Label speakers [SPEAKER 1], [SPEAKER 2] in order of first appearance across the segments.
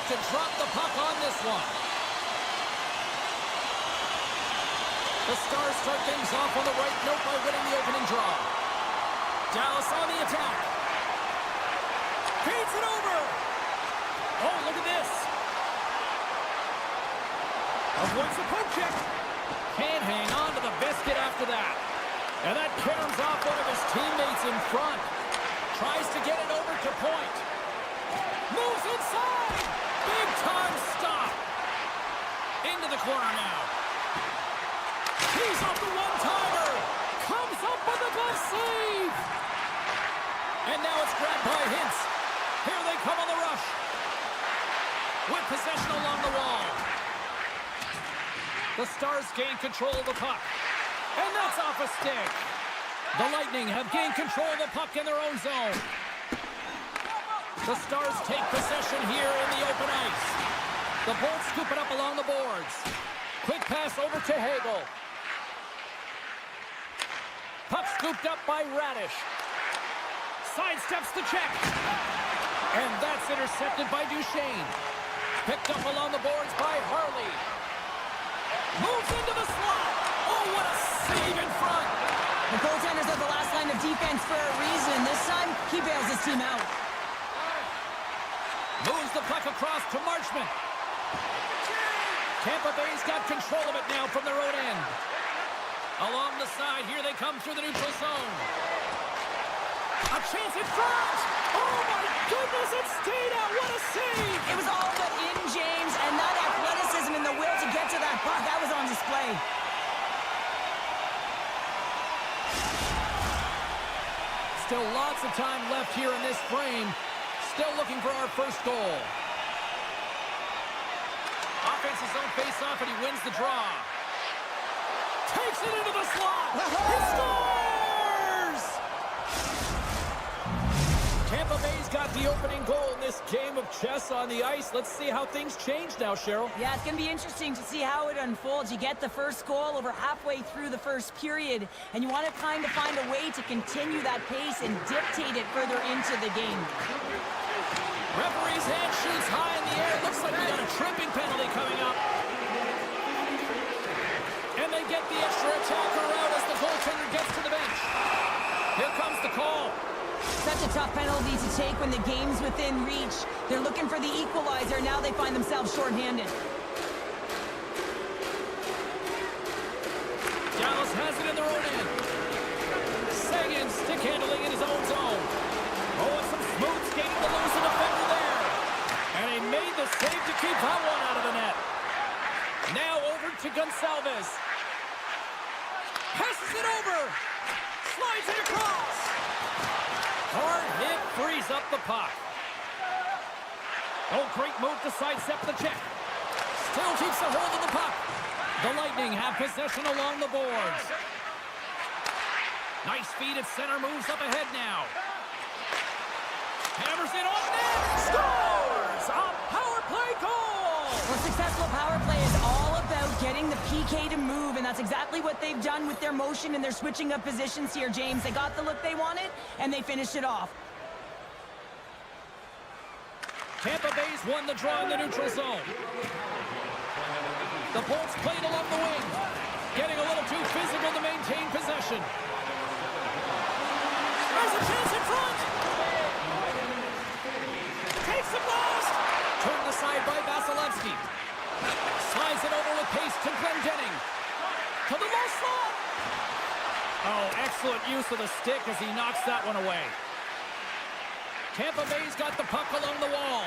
[SPEAKER 1] to drop the puck on this one. The Stars start things off on the right note by winning the opening draw. Dallas on the attack. Feeds it over. Oh, look at this. Avoids the poke check. Can't hang on to the biscuit after that. And that caroms off one of his teammates in front. Tries to get it over to point. Moves inside. Big time stop. Into the corner now. He's off the one-timer. Comes up with a glove save. And now it's grabbed by Hintz. Here they come on the rush. With possession along the wall. The Stars gain control of the puck. And that's off a stick. The Lightning have gained control of the puck in their own zone. The Stars take possession here in the open ice. The Bolts scoop it up along the boards. Quick pass over to Hagel. Puck scooped up by Radish. Sidesteps the check. And that's intercepted by Duchesne. Picked up along the boards by Harley. Moves into the slot. Oh, what a save in front.
[SPEAKER 2] The goaltenders are the last line of defense for a reason. This time, he bails his team out.
[SPEAKER 1] Moves the puck across to Marchment. Tampa Bay's got control of it now from their own end. Along the side, here they come through the neutral zone. A chance in front! Oh my goodness, it stayed out! What a save!
[SPEAKER 2] It was all but in, James, and that athleticism and the will to get to that puck, that was on display.
[SPEAKER 1] Still lots of time left here in this frame. Still looking for our first goal. Offensive zone face-off, and he wins the draw. Takes it into the slot. He scores! Tampa Bay's got the opening goal in this game of chess on the ice. Let's see how things change now, Cheryl.
[SPEAKER 2] Yeah, it's going to be interesting to see how it unfolds. You get the first goal over halfway through the first period, and you want to kind of find a way to continue that pace and dictate it further into the game.
[SPEAKER 1] Referee's hand shoots high in the air. Looks like we got a tripping penalty coming up. And they get the extra attacker out as the goaltender gets to the bench. Here comes the call.
[SPEAKER 2] Such a tough penalty to take when the game's within reach. They're looking for the equalizer. Now they find themselves shorthanded.
[SPEAKER 1] Dallas has it in their own end. Sagan stick handling in his own zone. Oh, and some smooth skating to lose a defender there. And he made the save to keep that one out of the net. Now over to Gonçalves. Passes it over. Slides it across. Hard hit frees up the puck. Oh, great move to sidestep the check. Still keeps a hold of the puck. The Lightning have possession along the boards. Nice feed at center, moves up ahead now. Hammers it on net. Scores! A power play goal!
[SPEAKER 2] Well, successful power play is all about getting the PK to move, and that's exactly what they've done with their motion and their switching of positions here, James. They got the look they wanted, and they finished it off.
[SPEAKER 1] Tampa Bay's won the draw in the neutral zone. The Bolts played along the wing, getting a little too physical to maintain possession. There's a chance in front! Takes the blast! Turned aside by Vasilevsky. Slides it over with pace to Glendening. To the low slot! Oh, excellent use of the stick as he knocks that one away. Tampa Bay's got the puck along the wall.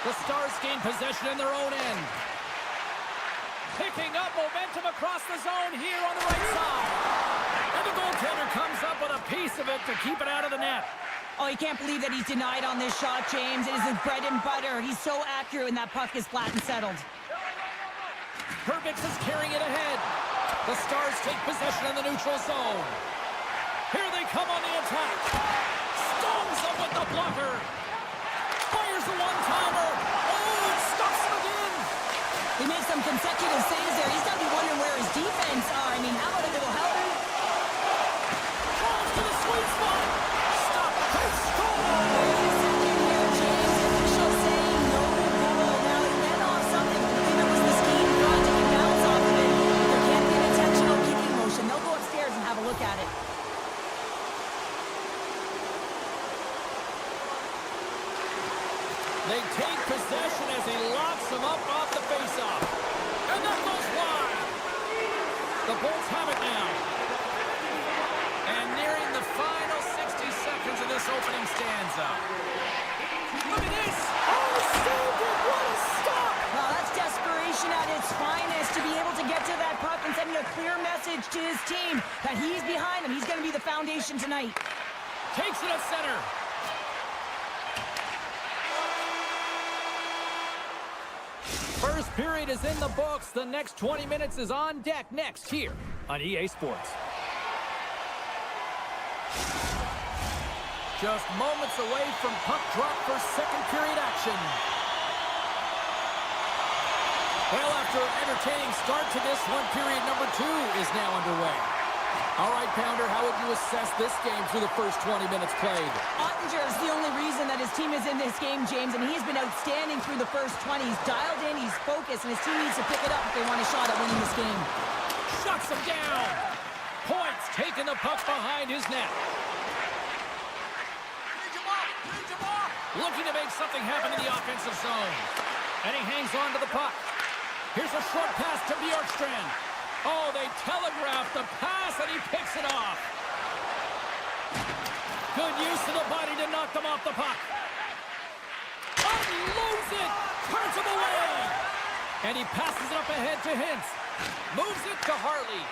[SPEAKER 1] The Stars gain possession in their own end. Picking up momentum across the zone here on the right side. And the goaltender comes up with a piece of it to keep it out of the net.
[SPEAKER 2] Oh, you can't believe that he's denied on this shot, James. It is his bread and butter. He's so accurate when that puck is flat and settled.
[SPEAKER 1] Herbix is carrying it ahead. The Stars take possession in the neutral zone. Here they come on the attack. Stones them with the blocker. Fires a one-timer. Oh, it stops him again.
[SPEAKER 2] He made some consecutive saves there. He's got to be wondering where his defense are. I mean, how about a little help?
[SPEAKER 1] Falls to the sweet spot. Stop. They score. They take possession as he locks him up off the faceoff. And that goes wide. The Bolts have it now. And nearing the final 60 seconds of this opening stanza. Look at this.
[SPEAKER 2] Oh, saved it. What a stop. Well, that's desperation at its finest to be able to get to that puck and sending a clear message to his team that he's behind them. He's going to be the foundation tonight.
[SPEAKER 1] Takes it at center. First period is in the books. The next 20 minutes is on deck next here on EA Sports. Just moments away from puck drop for second period action. Well, after an entertaining start to this one, period number 2 is now underway. All right, Pounder, how would you assess this game through the first 20 minutes played?
[SPEAKER 2] Ottinger is the only reason that his team is in this game, James, and he's been outstanding through the first 20. He's dialed in, he's focused, and his team needs to pick it up if they want a shot at winning this game.
[SPEAKER 1] Shuts him down. Points taking the puck behind his net. Looking to make something happen in the offensive zone. And he hangs on to the puck. Here's a short pass to Bjorkstrand. Oh, they telegraphed the pass, and he picks it off. Good use of the body to knock them off the puck. Unloads it. Turns him away. And he passes it up ahead to Hintz. Moves it to Harley.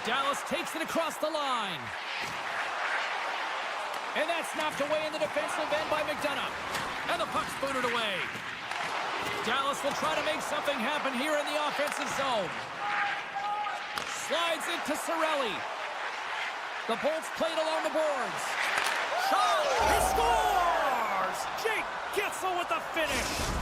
[SPEAKER 1] Dallas takes it across the line. And that's snapped away in the defensive end by McDonough. And the puck's booted away. Dallas will try to make something happen here in the offensive zone. Slides it to Cirelli. The Bolts played along the boards. Shot! He scores! Jake Gitzel with the finish.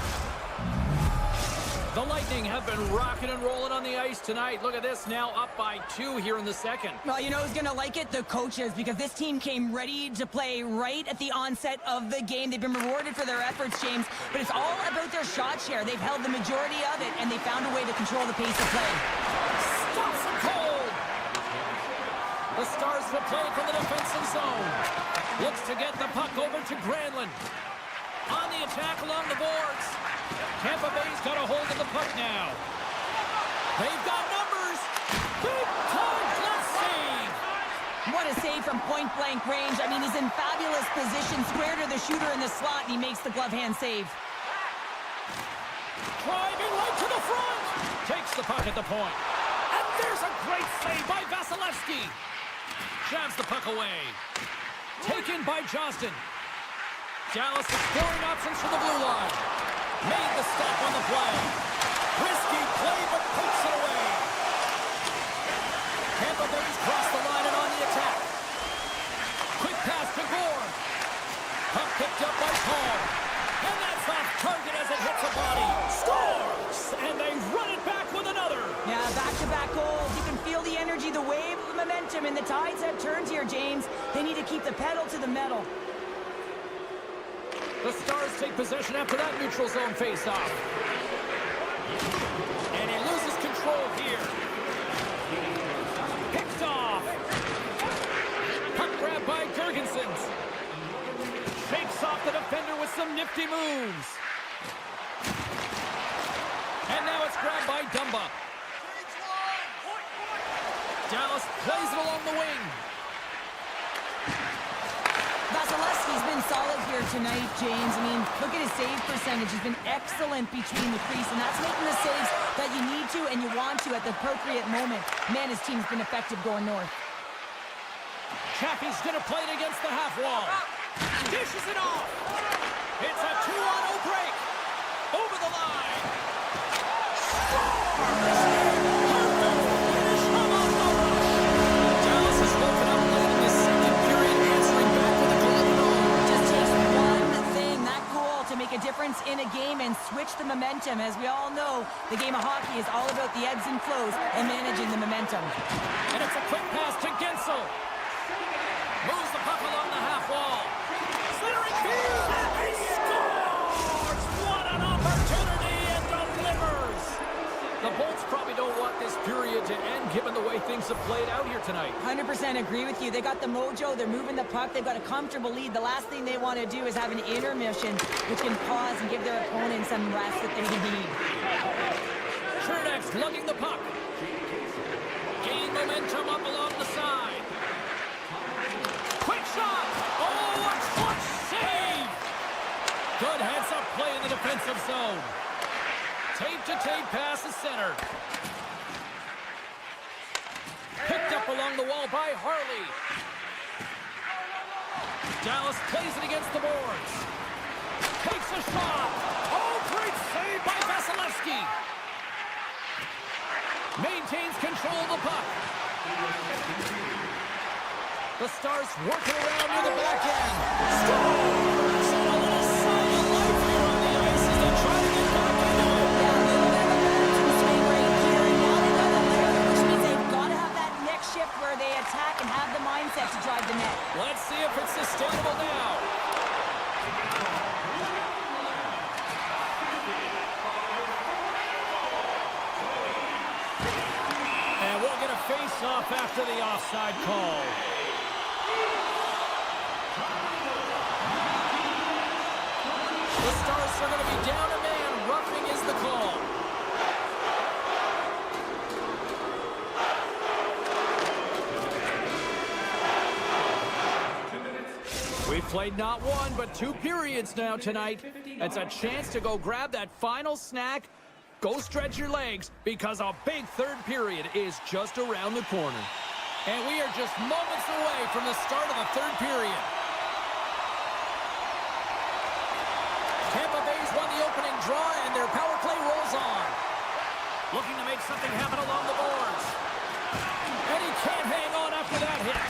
[SPEAKER 1] The Lightning have been rocking and rolling on the ice tonight. Look at this, now up by 2 here in the second.
[SPEAKER 2] Well, you know who's going to like it? The coaches, because this team came ready to play right at the onset of the game. They've been rewarded for their efforts, James, but it's all about their shot share. They've held the majority of it, and they found a way to control the pace of play.
[SPEAKER 1] Stops him cold! The Stars will play from the defensive zone. Looks to get the puck over to Granlund. On the attack along the boards. Tampa Bay's got a hold of the puck now. They've got numbers. Big time glove save.
[SPEAKER 2] What a save from point-blank range. I mean, he's in fabulous position, square to the shooter in the slot, and he makes the glove hand save.
[SPEAKER 1] Driving right to the front. Takes the puck at the point. And there's a great save by Vasilevsky. Jabs the puck away. Taken by Johnston. Dallas exploring options for the blue line. Made the stop on the play. Risky play, but pokes it away. Tampa Bay's crossed the line and on the attack. Quick pass to Gore. Puck picked up by Paul. And that's off target as it hits a body. Scores! And they run it back with another.
[SPEAKER 2] Yeah, back-to-back goals. You can feel the energy, the wave, the momentum, and the tides have turned here, James. They need to keep the pedal to the metal.
[SPEAKER 1] The Stars take possession after that neutral zone face-off. And he loses control here. Picked off. Puck grab by Gergensen. Shakes off the defender with some nifty moves. And now it's grabbed by Dumba. Dallas plays it along the wing.
[SPEAKER 2] Vasilevsky's been solid here tonight, James. I mean, look at his save percentage. He's been excellent between the crease, and that's making the saves that you need to and you want to at the appropriate moment. Man, his team's been effective going north.
[SPEAKER 1] Chaffee's going to play it against the half wall. Dishes it off. It's a 2-on-0 break. Over the line. Dallas has woken up late in the second period, answering back with a goal of their own.
[SPEAKER 2] Just takes one thing, that goal, to make a difference in a game and switch the momentum. As we all know, the game of hockey is all about the ebbs and flows and managing the momentum.
[SPEAKER 1] And it's a quick pass to Gensel. Moves the puck along the half wall. Slithering field, and he scores! What an opportunity, and delivers! The Bolts probably don't want want this period to end, given the way things have played out here tonight.
[SPEAKER 2] 100% agree with you. They got the mojo. They're moving the puck. They've got a comfortable lead. The last thing they want to do is have an intermission, which can pause and give their opponent some rest that they need.
[SPEAKER 1] Chernex lugging the puck. Gain momentum up along the side. Quick shot! Oh, a clutch save! Good heads-up play in the defensive zone. Tape-to-tape pass is center. Picked up along the wall by Harley. Dallas plays it against the boards. Takes a shot. Oh, great save by Vasilevsky. Maintains control of the puck. The Stars working around near the back end. Scores! A little sign of life here on the ice as they try to get back into it.
[SPEAKER 2] Yeah, a little bit of a momentum swing right here, and now they've got a layer, which means they've got to have that next shift where they attack and have the mindset to drive the net.
[SPEAKER 1] Let's see if it's sustainable now. And we'll get a face-off after the offside call. The Stars are going to be down a man. Roughing is the call. We've played not one, but 2 periods now tonight. It's a chance to go grab that final snack. Go stretch your legs, because a big third period is just around the corner. And we are just moments away from the start of the third period. Tampa Bay's won the opening draw, and their power play rolls on. Looking to make something happen along the boards. And he can't hang on after that hit.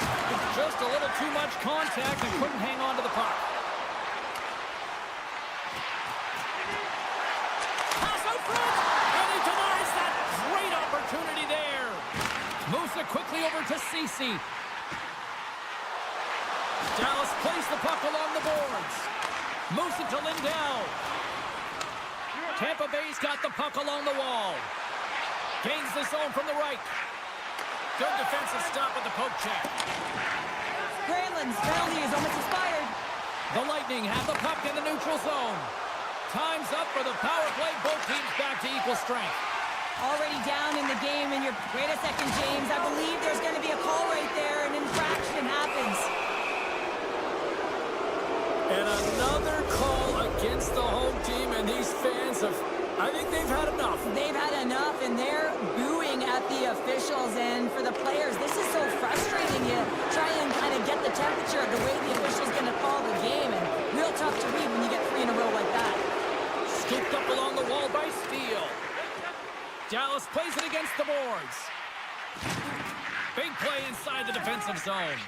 [SPEAKER 1] Just a little too much contact and couldn't hang on to the puck. Pass out front, and he denies that great opportunity there. Moves it quickly over to Ceci. Dallas plays the puck along the boards. Moves it to Lindell. Tampa Bay's got the puck along the wall. Gains the zone from the right. Good defensive stop with the poke check.
[SPEAKER 2] Granlund's penalty is almost expired.
[SPEAKER 1] The Lightning have the puck in the neutral zone. Time's up for the power play. Both teams back to equal strength.
[SPEAKER 2] Already down in the game, and you're... Wait a second, James. I believe there's going to be a call right there. An infraction happens.
[SPEAKER 1] And another call against the home team, and these fans have... I think they've had enough.
[SPEAKER 2] They've had enough, and they're booing at the officials. And for the players, this is so frustrating. You try and kind of get the temperature of the way the official's going to call the game, and real tough to read when you get 3 in a row like that.
[SPEAKER 1] Scooped up along the wall by Steele. Dallas plays it against the boards. Big play inside the defensive zone.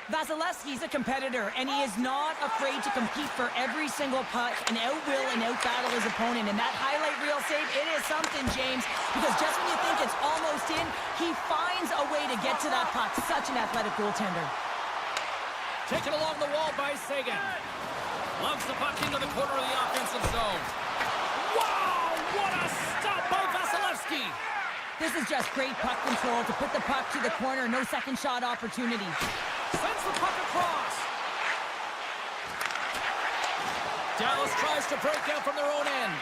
[SPEAKER 2] Vasilevsky's a competitor, and he is not afraid to compete for every single puck and outwill and outbattle his opponent. And that highlight reel save, it is something, James, because just when you think it's almost in, he finds a way to get to that puck. Such an athletic goaltender.
[SPEAKER 1] Taken along the wall by Sagan. Lugs the puck into the corner of the offensive zone. Wow! What a stop by Vasilevsky!
[SPEAKER 2] This is just great puck control to put the puck to the corner. No second shot opportunity.
[SPEAKER 1] Sends the puck across. Dallas tries to break out from their own end.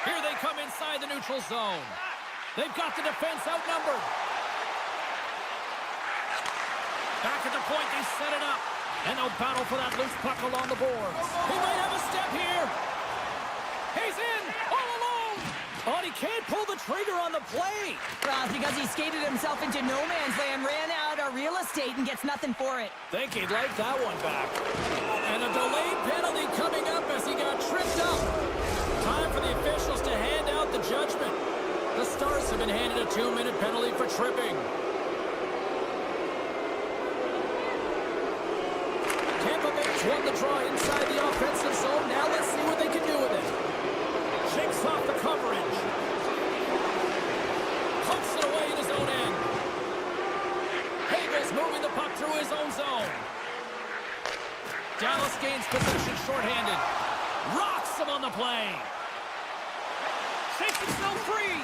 [SPEAKER 1] Here they come inside the neutral zone. They've got the defense outnumbered. Back at the point, they set it up. And they'll battle for that loose puck along the boards. He might have a step here. He's in, all alone. Oh, he can't pull the trigger on the play.
[SPEAKER 2] Well, because he skated himself into no man's land, ran out of real estate, and gets nothing for it.
[SPEAKER 1] Think he'd like that one back. And a delayed penalty coming up as he got tripped up. Time for the officials to hand out the judgment. The Stars have been handed a 2-minute penalty for tripping. Tampa Bay's won the draw inside the offensive zone. Now let's see what they can do with it. Shakes off the coverage. Pumps it away in his own end. Hagel's moving the puck through his own zone. Dallas gains possession shorthanded. Rocks him on the play. Shakes himself free.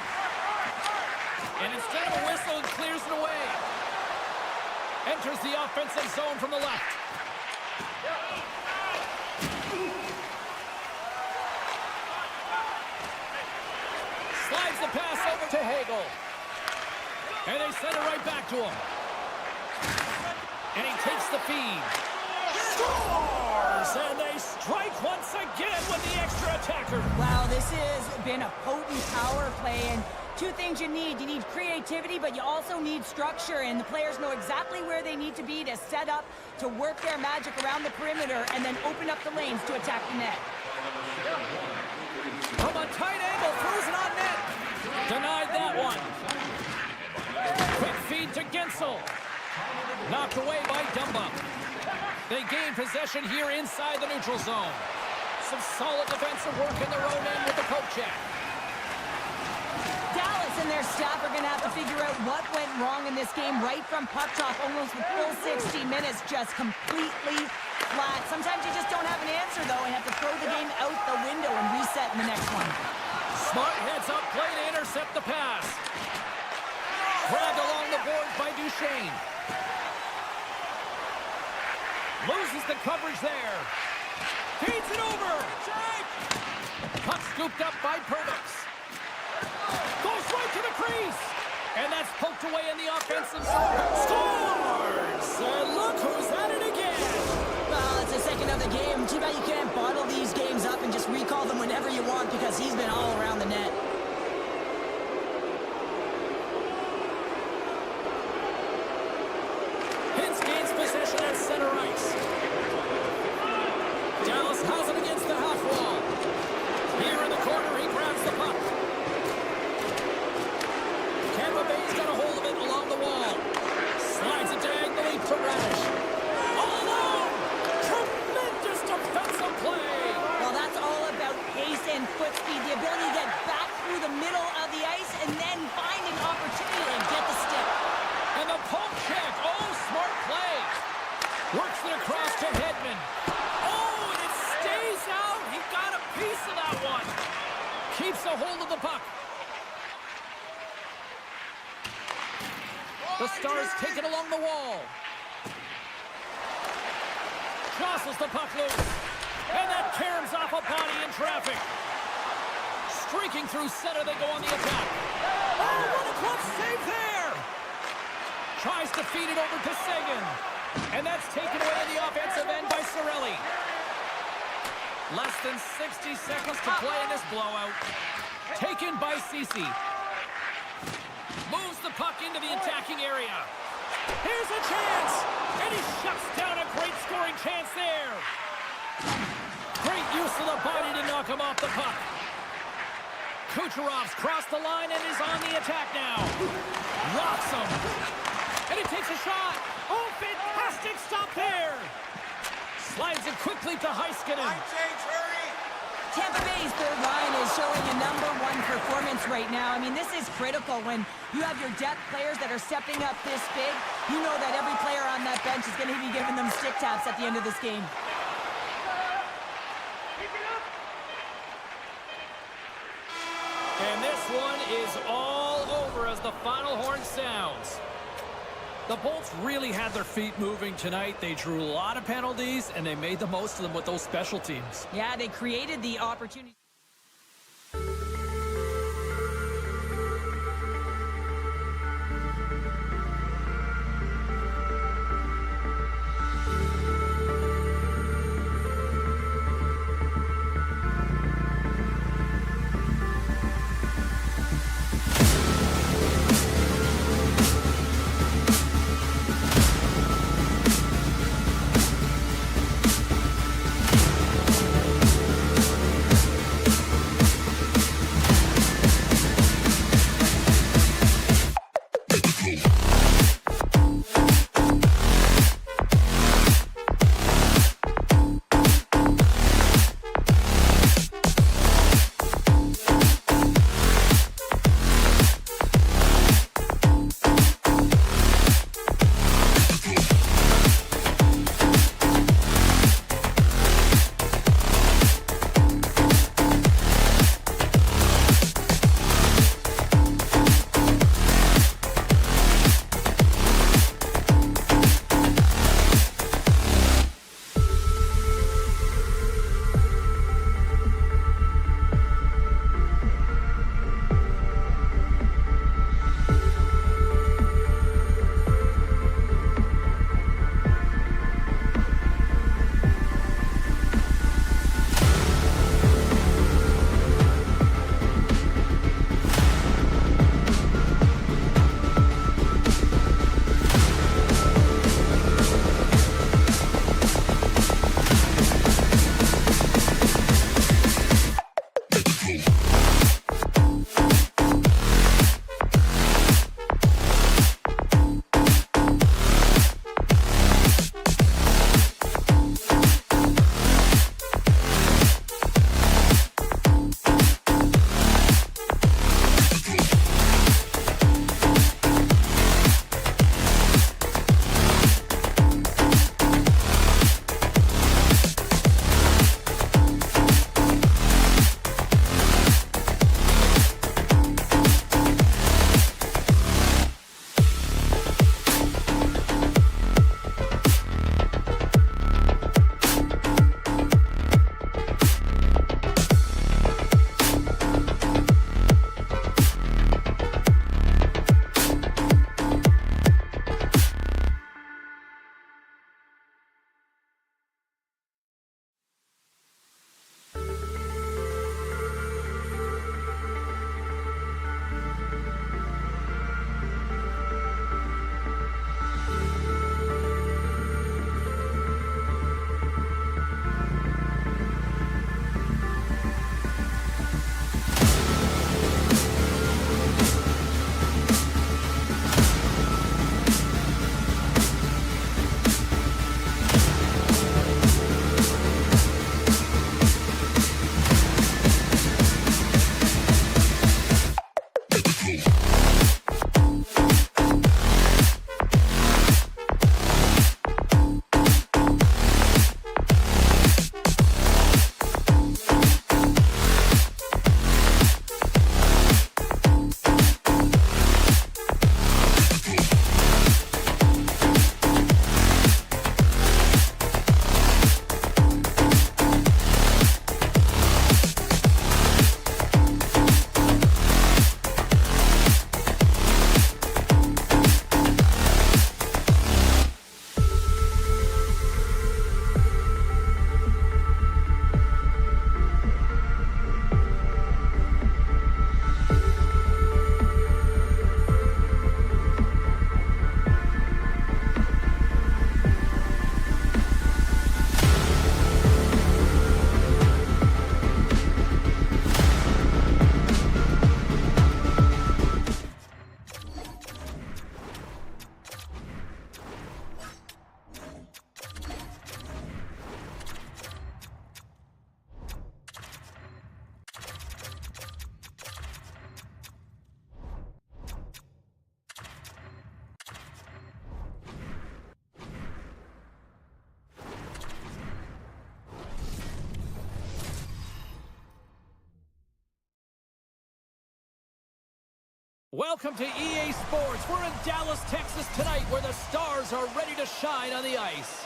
[SPEAKER 1] And instead of a whistle, it clears it away. Enters the offensive zone from the left. Slides the pass over to Hagel. And they send it right back to him. And he takes the feed. Scores! And they strike once again with the extra attacker.
[SPEAKER 2] Wow, this has been a potent power play, and two things you need. You need creativity, but you also need structure, and the players know exactly where they need to be to set up, to work their magic around the perimeter, and then open up the lanes to attack the net.
[SPEAKER 1] From a tight angle, throws it on net. Denied that one. Quick feed to Gensel. Knocked away by Dumba. They gain possession here inside the neutral zone. Some solid defensive work in their own end with the poke check.
[SPEAKER 2] Dallas and their staff are going to have to figure out what went wrong in this game right from puck drop, almost the full 60 minutes, just completely flat. Sometimes you just don't have an answer, though, and have to throw the game out the window and reset in the next one.
[SPEAKER 1] Smart heads up play to intercept the pass. Grabbed along the boards by Duchesne. Loses the coverage there. Feeds it over. Puck scooped up by Purvis. Goes right to the crease. And that's poked away in the offensive zone. Scores! And look who's at it again.
[SPEAKER 2] Well, it's the second of the game. Too bad you can't bottle these games up and just recall them whenever you want, because he's been all around the net.
[SPEAKER 1] Hintz gains possession at center ice. Dallas has it against the half wall. Here in the corner, he grabs the puck. Tampa Bay's got a hold of it along the wall. Slides it diagonally to Radish. All alone! Tremendous defensive play!
[SPEAKER 2] Well, that's all about pace and foot speed, the ability to get back through the middle of the ice and then finding opportunity to get the stick.
[SPEAKER 1] And the poke check. Oh, smart play. Works it across to Hedman. Oh, and it stays out. He got a piece of that one. Keeps a hold of the puck. The Stars take it along the wall. Jostles the puck loose. And that caroms off a body in traffic. Streaking through center, they go on the attack. Oh, what a clutch save there! Tries to feed it over to Sagan. And that's taken away in the offensive end by Cirelli. Less than 60 seconds to play in this blowout. Taken by Ceci. Moves the puck into the attacking area. Here's a chance! And he shuts down a great scoring chance there. Great use of the body to knock him off the puck. Kucherov's crossed the line and is on the attack now. Rocks him. And he takes a shot. Oh, fantastic stop there. Slides it quickly to Heiskanen.
[SPEAKER 2] Tampa Bay's third line is showing a #1 performance right now. I mean, this is critical when you have your depth players that are stepping up this big. You know that every player on that bench is going to be giving them stick taps at the end of this game.
[SPEAKER 1] And this one is all over as the final horn sounds. The Bolts really had their feet moving tonight. They drew a lot of penalties, and they made the most of them with those special teams.
[SPEAKER 2] Yeah, they created the opportunity.
[SPEAKER 1] Welcome to EA Sports. We're in Dallas, Texas tonight where the Stars are ready to shine on the ice.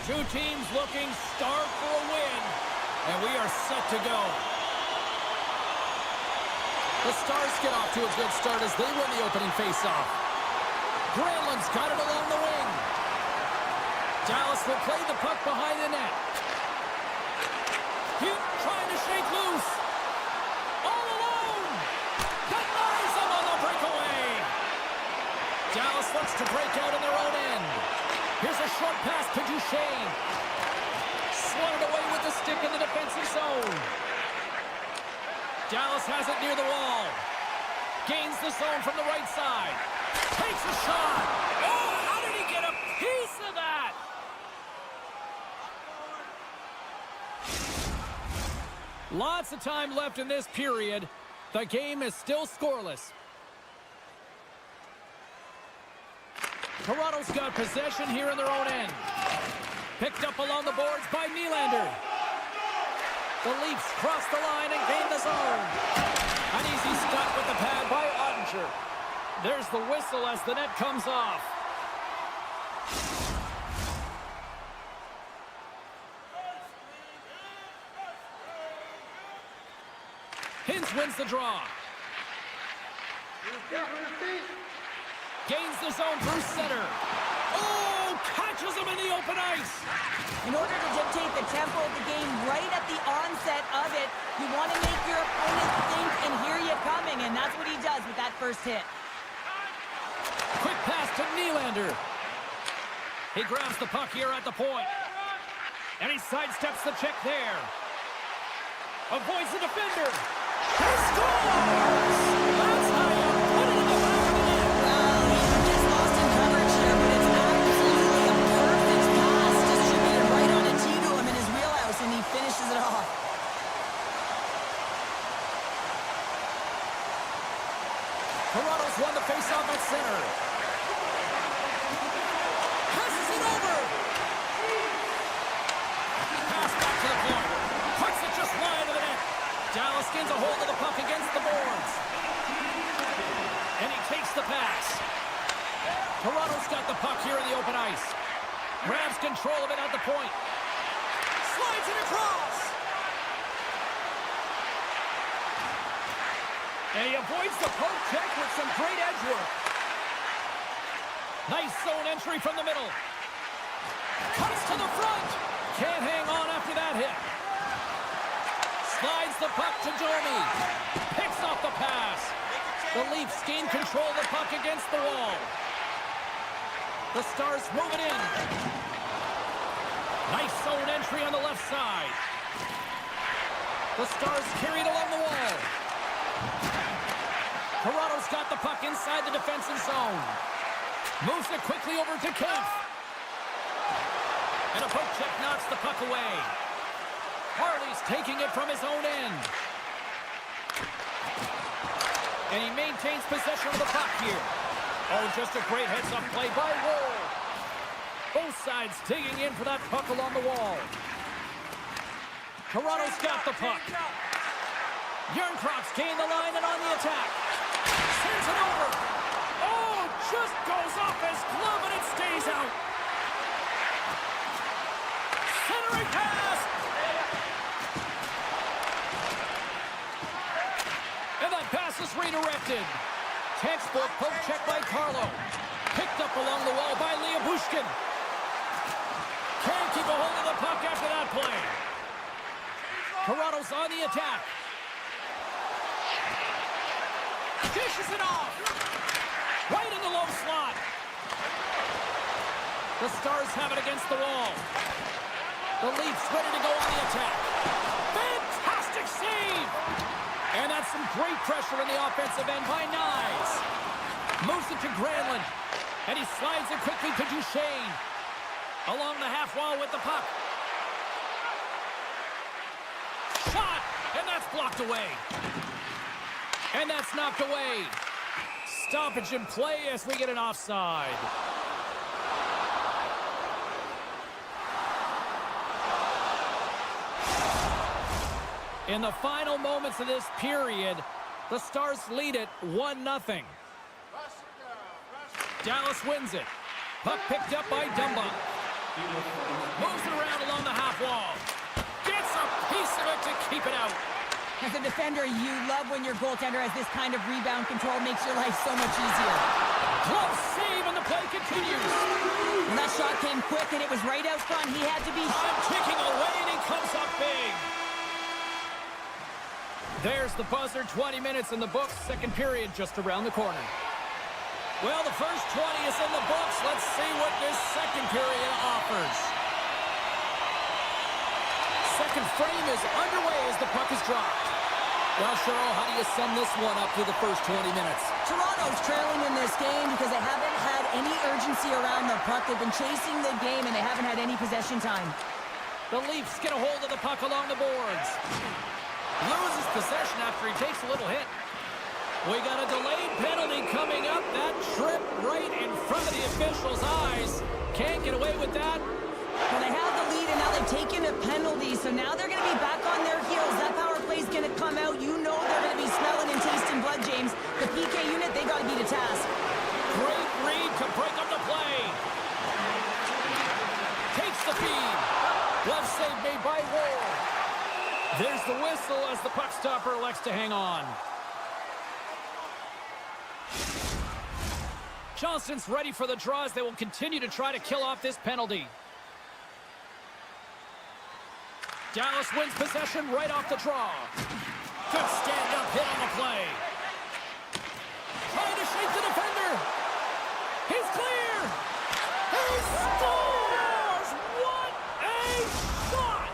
[SPEAKER 1] Two teams looking starved for a win, and we are set to go. The Stars get off to a good start as they win the opening faceoff. Granlund's got it along the wing. Dallas will play the puck behind the net. He's trying to shake loose. All alone. Denies him on the breakaway. Dallas looks to break out in their own end. Here's a short pass to Duchesne. Swatted away with the stick in the defensive zone. Dallas has it near the wall. Gains the zone from the right side. Takes a shot. Oh, how did he get a piece of that? Lots of time left in this period. The game is still scoreless. Toronto's got possession here in their own end. Picked up along the boards by Nylander. The Leafs cross the line and gain the zone. An easy stop with the pad by Ottinger. There's the whistle as the net comes off. Hintz wins the draw. Gains the zone through center. Oh, catches him in the open ice.
[SPEAKER 2] In order to dictate the tempo of the game right at the onset of it, you want to make your opponent think and hear you coming, and that's what he does with that first hit.
[SPEAKER 1] Quick pass to Nylander. He grabs the puck here at the point. And he sidesteps the check there. Avoids the defender. He scores! That's how you put it in the back of the net.
[SPEAKER 2] Well, he gets lost in coverage here, but it's absolutely a perfect pass distributed right on a tee to him in his wheelhouse, and he finishes it off.
[SPEAKER 1] Toronto's won the faceoff at center. Passes it over. Pass back to the point. Puts it just wide of the net. Dallas gains a hold of the puck against the boards. And he takes the pass. Toronto's got the puck here in the open ice. Grabs control of it at the point. Slides it across. And he avoids the poke check with some great edge work. Nice zone entry from the middle. Cuts to the front. Can't hang on after that hit. Slides the puck to Domi. Picks off the pass. The Leafs gain control of the puck against the wall. The Stars move it in. Nice zone entry on the left side. The Stars carry it along the wall. Toronto's got the puck inside the defensive zone. Moves it quickly over to Kemp. And a poke check knocks the puck away. Harley's taking it from his own end. And he maintains possession of the puck here. Oh, just a great heads-up play by Wall. Both sides digging in for that puck along the wall. Toronto's got the puck. Yerncroft's gained the line and on the attack. Sends it over. Oh, just goes off his glove and it stays out. Centering pass. And that pass is redirected. Textbook poke check by Carlo. Picked up along the wall by Bushkin. Can't keep a hold of the puck after that play. Toronto's on the attack. Dishes it off. Right in the low slot. The Stars have it against the wall. The Leafs ready to go on the attack. Fantastic save. And that's some great pressure in the offensive end by Nyes. Moves it to Granlund. And he slides it quickly to Duchesne. Along the half wall with the puck. Shot! And that's blocked away. And that's knocked away. Stoppage in play as we get an offside. In the final moments of this period, the Stars lead it 1-0. Dallas wins it. Puck picked up by Dumba. Moves it around along the half wall. Gets a piece of it to keep it out.
[SPEAKER 2] As a defender, you love when your goaltender has this kind of rebound control. Makes your life so much easier.
[SPEAKER 1] Close save, and the play continues.
[SPEAKER 2] And that shot came quick, and it was right out front. He had to be...
[SPEAKER 1] Time ticking away, and he comes up big. There's the buzzer. 20 minutes in the books. Second period just around the corner. Well, the first 20 is in the books. Let's see what this second period offers. Second frame is underway as the puck is dropped. Well, Cheryl, how do you sum this one up through the first 20 minutes?
[SPEAKER 2] Toronto's trailing in this game because they haven't had any urgency around the puck. They've been chasing the game, and they haven't had any possession time.
[SPEAKER 1] The Leafs get a hold of the puck along the boards. Loses possession after he takes a little hit. We got a delayed penalty coming up. That trip right in front of the official's eyes. Can't get away with that.
[SPEAKER 2] Well, they have the lead, and now they've taken a penalty, so now they're going to be back on their heels. That power play is going to come out. You know they're going to be smelling and tasting blood, James. The PK unit, they got to beat a task.
[SPEAKER 1] Great read to break up the play. Takes the feed. Glove save made by Ward. There's the whistle as the puck stopper elects to hang on. Johnston's ready for the draw as they will continue to try to kill off this penalty. Dallas wins possession right off the draw. Good stand-up hit on the play. Trying to shake the defender. He's clear. He scores! What a shot!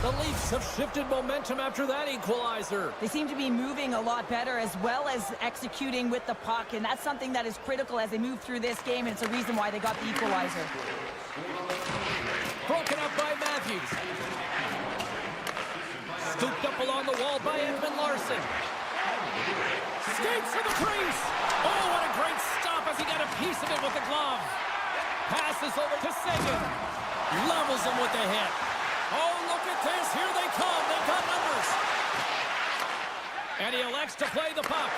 [SPEAKER 1] The Leafs have shifted momentum after that equalizer.
[SPEAKER 2] They seem to be moving a lot better as well as executing with the puck, and that's something that is critical as they move through this game, and it's a reason why they got the equalizer.
[SPEAKER 1] Broken up by Matthews. Scooped up along the wall by Edmund Larson. Skates to the crease. Oh, what a great stop as he got a piece of it with the glove. Passes over to Seguin. Levels him with the hit. Oh, look at this. Here they come. They've got numbers. And he elects to play the puck.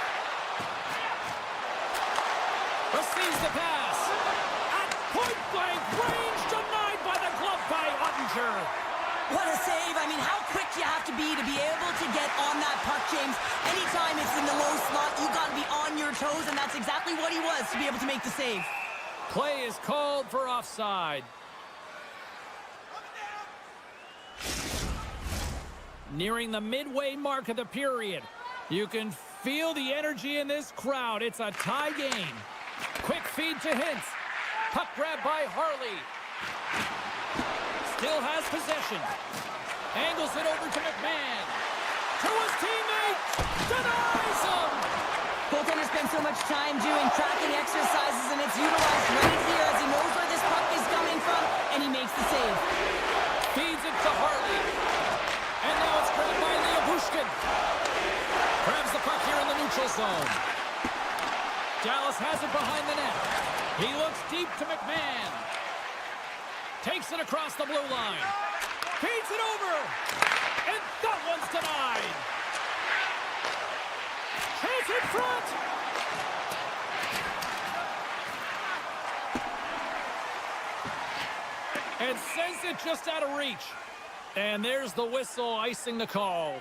[SPEAKER 1] Receives the pass. At point-blank range, denied by the glove by Ottinger.
[SPEAKER 2] What a save. I mean, how quick you have to be able to get on that puck, James. Anytime it's in the low slot, you got to be on your toes, and that's exactly what he was to be able to make the save.
[SPEAKER 1] Play is called for offside. Nearing the midway mark of the period. You can feel the energy in this crowd. It's a tie game. Quick feed to Hintz. Puck grab by Harley. Still has possession. Angles it over to McMahon. To his teammate. Denies him.
[SPEAKER 2] Goaltender spends so much time doing tracking exercises, and it's utilized right here as he knows where this puck is coming from, and he makes the save.
[SPEAKER 1] Feeds it to Harley. And now it's grabbed by Lyubushkin. Grabs the puck here in the neutral zone. Dallas has it behind the net. He looks deep to McMahon. Takes it across the blue line. Feeds it over. And that one's denied. Chance in front. And sends it just out of reach. And there's the whistle icing the call.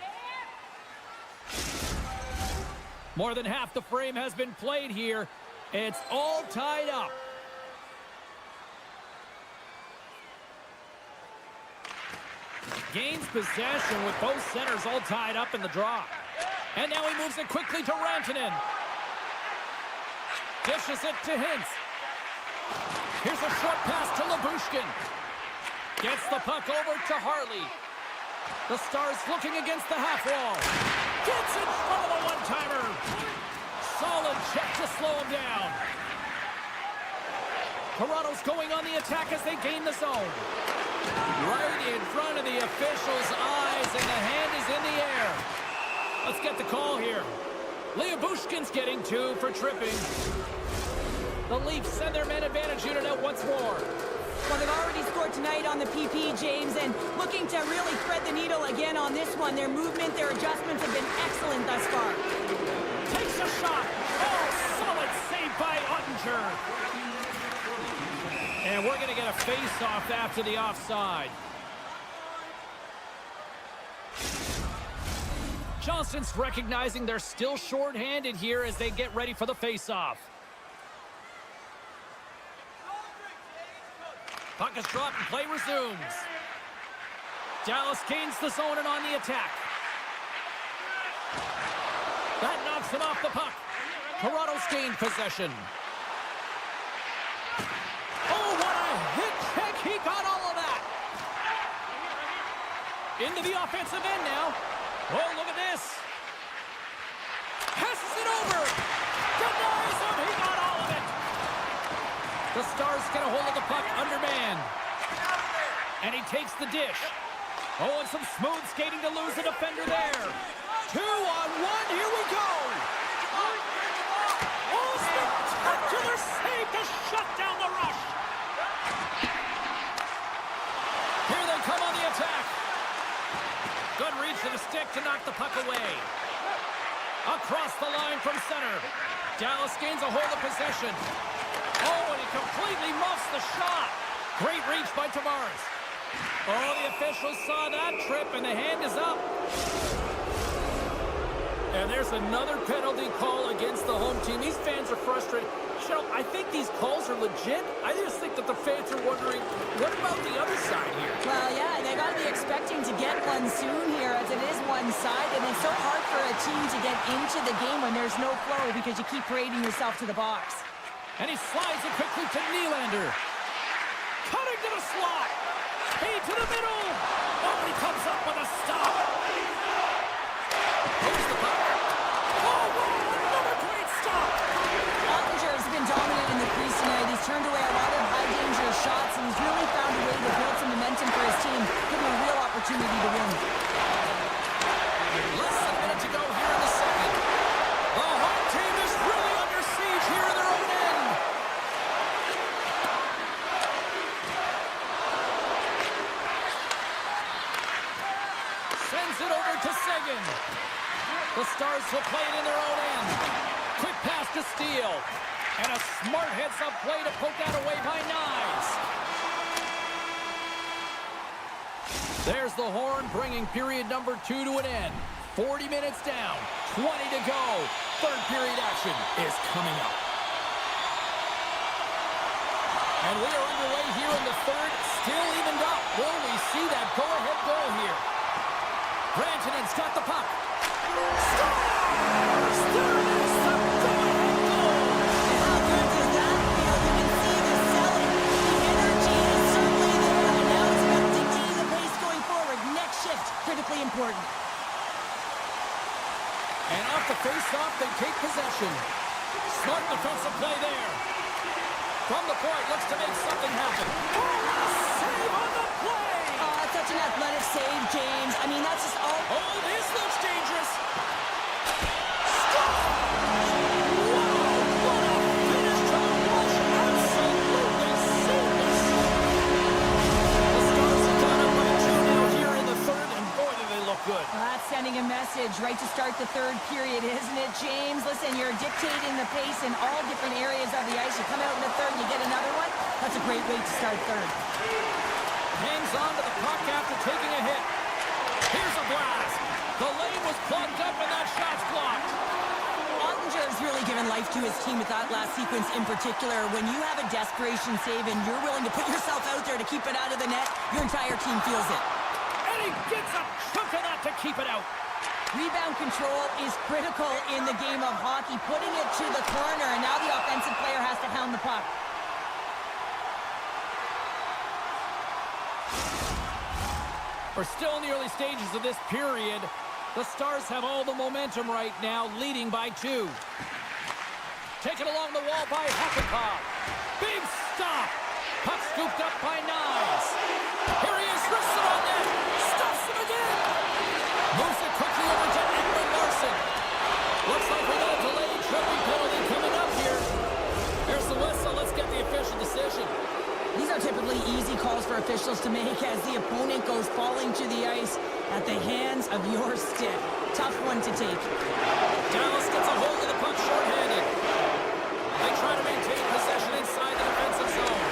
[SPEAKER 1] More than half the frame has been played here. It's all tied up. Gains possession with both centers all tied up in the draw. And now he moves it quickly to Rantanen. Dishes it to Hintz. Here's a short pass to Lyubushkin. Gets the puck over to Harley. The Stars looking against the half wall. Gets in front of a one-timer. Solid check to slow him down. Toronto's going on the attack as they gain the zone. Right in front of the official's eyes, and the hand is in the air. Let's get the call here. Lyubushkin's getting 2 for tripping. The Leafs send their man advantage unit out once more.
[SPEAKER 2] Well, they've already scored tonight on the PP, James, and looking to really thread the needle again on this one. Their movement, their adjustments have been excellent thus far.
[SPEAKER 1] Takes a shot. Oh, solid save by Ottinger. And we're going to get a face-off after the offside. Johnston's recognizing they're still short-handed here as they get ready for the face-off. Puck is dropped and play resumes. Dallas gains the zone and on the attack. That knocks him off the puck. Toronto's gained possession. Oh, what a hit check. He got all of that. Into the offensive end now. Oh, look at this. Passes it over. Denies him. He got all of it. The Stars get a hold of the puck undermanned. And he takes the dish. Oh, and some smooth skating to lose a defender there. 2-on-1. Here we go. Oh, spectacular save to shut down the rush. Here they come on the attack. Good reach to the stick to knock the puck away. Across the line from center. Dallas gains a hold of possession. Oh, and he completely muffs the shot. Great reach by Tavares. Oh, the officials saw that trip, and the hand is up. And there's another penalty call against the home team. These fans are frustrated. Cheryl, I think these calls are legit. I just think that the fans are wondering, what about the other side here?
[SPEAKER 2] Well, yeah, they got to be expecting to get one soon here as it is one-sided. And it's so hard for a team to get into the game when there's no flow because you keep parading yourself to the box.
[SPEAKER 1] And he slides it quickly to Nylander. Cutting to the slot. Speed to the middle. Oh, he comes up with a stop. Here's the puck. Oh, wow, another great stop.
[SPEAKER 2] Ottinger has been dominant in the crease tonight. He's turned away a lot of high-danger shots, and he's really found a way to build some momentum for his team, giving him a real opportunity to win.
[SPEAKER 1] Less than a minute to go here in the second. The home team is really under siege here in their own end. Sends it over to Seguin. The Stars will play it in their own end. Quick pass to Steele. And a smart heads-up play to poke that away by Knies. There's the horn, bringing period number 2 to an end. 40 minutes down, 20 to go. Third period action is coming up. And we are underway here in the third, still evened up. Will we see that go-ahead goal here? Rantanen's got the puck. Stars! There it is, the go-ahead goal!
[SPEAKER 2] How good does that feel? You can see the selling. The energy is certainly there, and now it's about dictating the pace going forward. Next shift, critically important.
[SPEAKER 1] And off the face-off, they take possession. Smart defensive play there. From the point, looks to make something happen. Oh, save on the play!
[SPEAKER 2] Such an athletic save, James. I mean, that's just all...
[SPEAKER 1] Oh, this looks dangerous. Stop! Wow, what a finish to the rush. Absolutely seamless. The Stars have gone up by 2 now here in the third, and boy, do they look good.
[SPEAKER 2] Well, that's sending a message right to start the third period, isn't it, James? Listen, you're dictating the pace in all different areas of the ice. You come out in the third, you get another one. That's a great way to start third.
[SPEAKER 1] Hangs on to the puck after taking a hit. Here's a blast. The lane was plugged up and that shot's blocked.
[SPEAKER 2] Ottinger has really given life to his team with that last sequence in particular. When you have a desperation save and you're willing to put yourself out there to keep it out of the net, your entire team feels it.
[SPEAKER 1] And he gets a chunk of that to keep it out.
[SPEAKER 2] Rebound control is critical in the game of hockey. Putting it to the corner, and now the offensive player has to hound the puck.
[SPEAKER 1] We're still in the early stages of this period. The Stars have all the momentum right now, leading by 2. Taken along the wall by Hakanpää. Big stop. Puck scooped up by Knies. Here he is, wrists it on net. Stuffs him again. Moves it quickly over to Ekman Larsson. Looks like we got a delayed tripping penalty coming up here. Here's the whistle. Let's get the official decision.
[SPEAKER 2] These are typically officials to make as the opponent goes falling to the ice at the hands of your stick. Tough one to take.
[SPEAKER 1] Dallas gets a hold of the puck shorthanded. They try to maintain possession inside the defensive zone.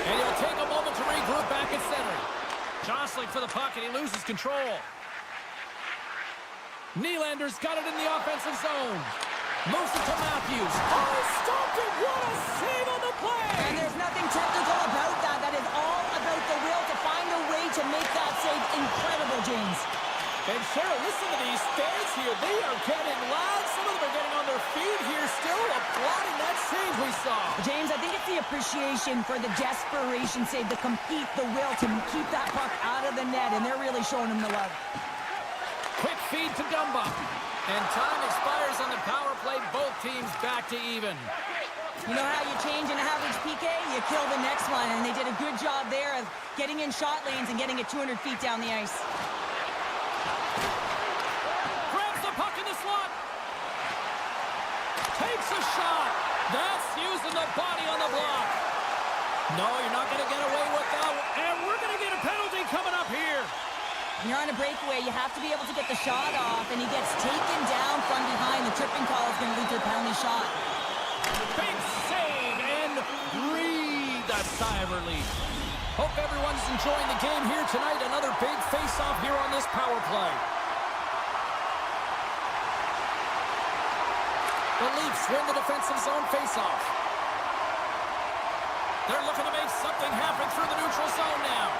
[SPEAKER 1] And he'll take a moment to regroup back at center. Jostling for the puck, and he loses control. Nylander's got it in the offensive zone. Moves it to Matthews. Oh, stopped it! What a save on the play!
[SPEAKER 2] And there's nothing technical about that. That is all about the will to find a way to make that save incredible, James.
[SPEAKER 1] And Cheryl, listen to these fans here. They are getting loud. Some of them are getting on their feet here still, applauding that save we saw.
[SPEAKER 2] James, I think it's the appreciation for the desperation save, the compete, the will to keep that puck out of the net, and they're really showing him the love.
[SPEAKER 1] Quick feed to Dumba. And time expires on the power play. Both teams back to even.
[SPEAKER 2] You know how you change an average PK? You kill the next one, and they did a good job there of getting in shot lanes and getting it 200 feet down the ice.
[SPEAKER 1] Grabs the puck in the slot. Takes a shot. That's using the body on the block. No, you're not going to get away with that. And we're going to get a penalty coming up here.
[SPEAKER 2] When you're on a breakaway, you have to be able to get the shot off, and he gets taken down from behind. The tripping call is going to lead to a penalty shot.
[SPEAKER 1] Big save, and breathe that sigh of relief. Hope everyone's enjoying the game here tonight. Another big face-off here on this power play. The Leafs win the defensive zone face-off. They're looking to make something happen through the neutral zone now.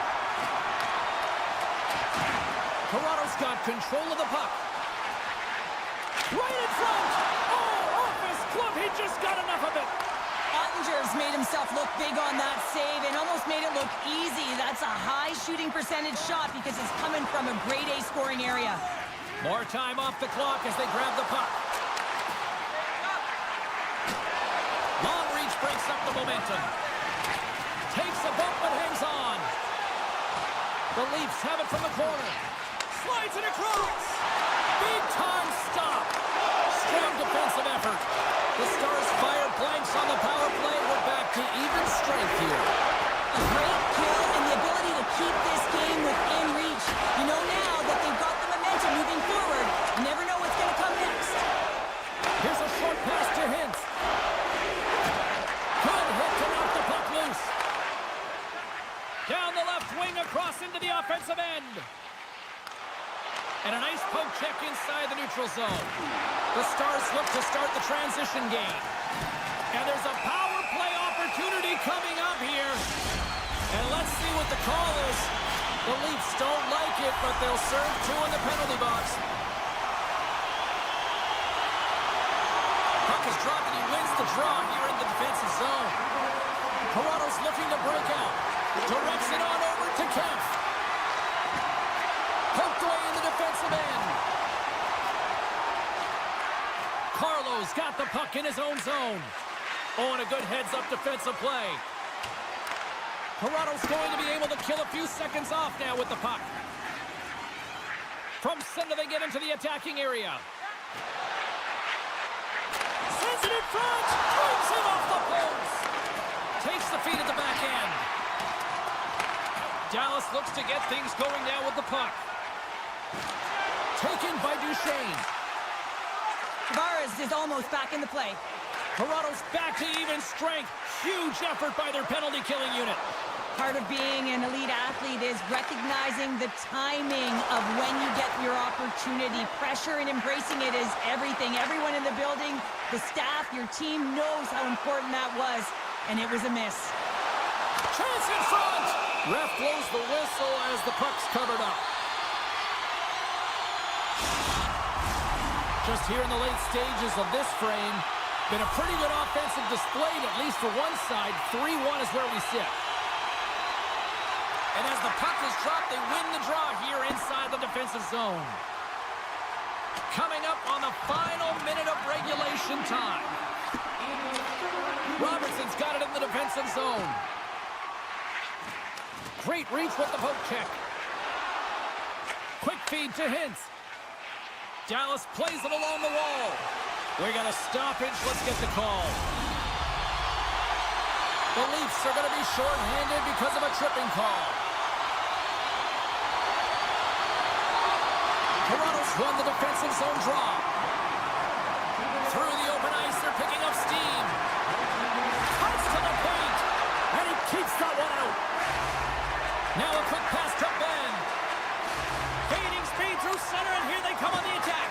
[SPEAKER 1] Toronto's got control of the puck. Right in front! Oh, off his glove! He just got enough of it!
[SPEAKER 2] Ottinger's made himself look big on that save and almost made it look easy. That's a high shooting percentage shot because it's coming from a grade A scoring area.
[SPEAKER 1] More time off the clock as they grab the puck. Long reach breaks up the momentum. Takes a bump but hangs on. The Leafs have it from the corner. Slides it across. Big time stop. Strong defensive effort. The Stars fire blanks on the power play. We're back to even strength here.
[SPEAKER 2] A great kill and the ability to keep this game within reach. You know now that they've got the momentum moving forward. You never know what's going to come next.
[SPEAKER 1] Here's a short pass to Hintz. Good hit to knock the puck loose. Down the left wing across into the offensive end. And a nice poke check inside the neutral zone. The Stars look to start the transition game. And there's a power play opportunity coming up here. And let's see what the call is. The Leafs don't like it, but they'll serve two in the penalty box. Puck is dropped and he wins the draw here in the defensive zone. Toronto's looking to break out. Directs it on over to Kemp. Poked away in the defensive end. Carlo's got the puck in his own zone. Oh, and a good heads-up defensive play. Toronto's going to be able to kill a few seconds off now with the puck. From center, they get into the attacking area. Sends it in front. Brings it off the post. Takes the feed at the back end. Dallas looks to get things going now with the puck. Taken by Duchesne.
[SPEAKER 2] Tavares is almost back in the play.
[SPEAKER 1] Toronto's back to even strength. Huge effort by their penalty-killing unit.
[SPEAKER 2] Part of being an elite athlete is recognizing the timing of when you get your opportunity. Pressure and embracing it is everything. Everyone in the building, the staff, your team knows how important that was, and it was a miss.
[SPEAKER 1] Chance in front! Ref blows the whistle as the puck's covered up. Just here in the late stages of this frame, been a pretty good offensive display, at least for one side. 3-1 is where we sit. And as the puck is dropped, they win the draw here inside the defensive zone. Coming up on the final minute of regulation time. Robertson's got it in the defensive zone. Great reach with the poke check. Quick feed to Hintz. Dallas plays it along the wall. We got a stoppage. Let's get the call. The The Leafs are going to be short-handed because of a tripping call. Toronto's won the defensive zone draw. Through the open ice, they're picking up steam. Cuts to the paint, and he keeps that one out. Now a quick pass to Ben. Gaining speed through center, and here they come on the attack.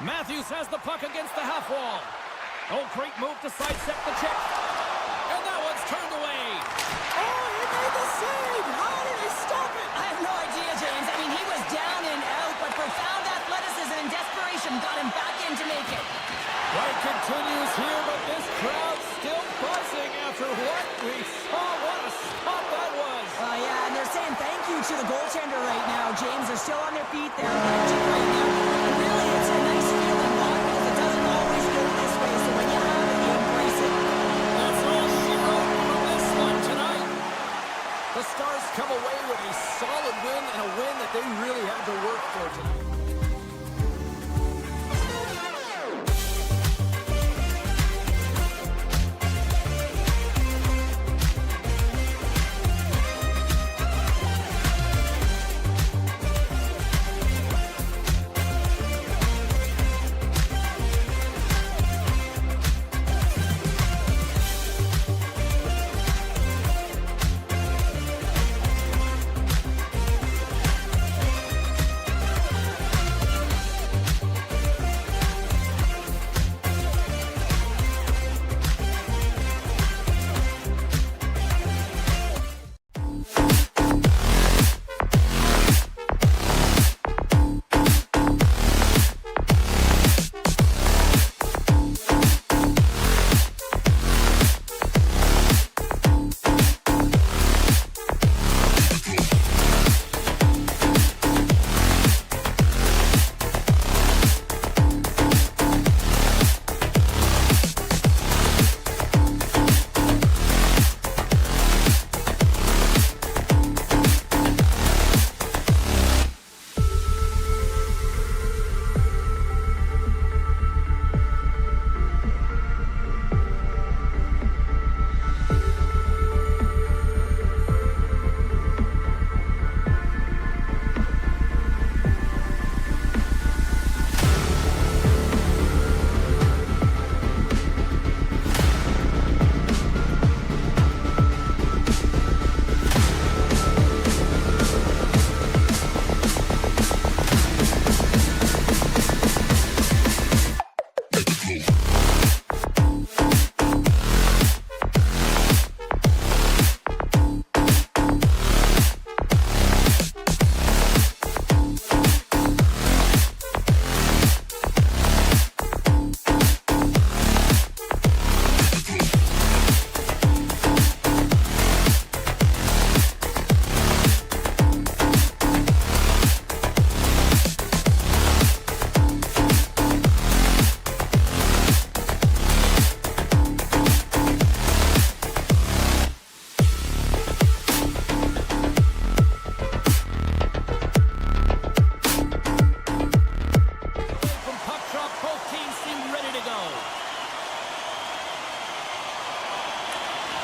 [SPEAKER 1] Matthews has the puck against the half wall. Oh, great move to sidestep the check. And that one's turned away.
[SPEAKER 2] Oh, he made the save! How did he stop it? I have no idea, James. I mean, he was down and out, but profound athleticism and desperation got him back in to make it.
[SPEAKER 1] Fight continues here, but this crowd still buzzing after what we saw. What a spot that was.
[SPEAKER 2] Yeah, and they're saying thank you to the goaltender right now, James. They're still on their feet. They're watching right now. And really, it's a nice feeling, Ron, because it doesn't always go this way. So when you have it, you embrace it.
[SPEAKER 1] That's all she wrote from this one tonight. The Stars come away with a solid win and a win that they really had to work for tonight.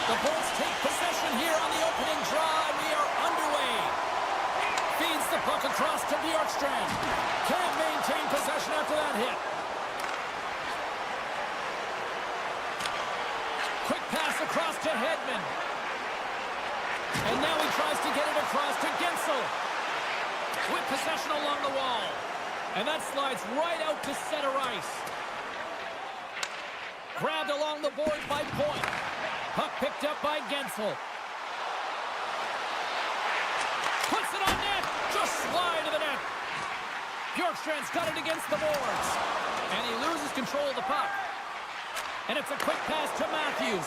[SPEAKER 1] The Bolts take possession here on the opening draw, and we are underway. Feeds the puck across to Bjorkstrand. Can't maintain possession after that hit. Quick pass across to Hedman. And now he tries to get it across to Gensel. With possession along the wall. And that slides right out to center ice. Grabbed along the boards by Point. Puck picked up by Gensel. Puts it on net. Just slide to the net. Bjorkstrand's got it against the boards. And he loses control of the puck. And it's a quick pass to Matthews.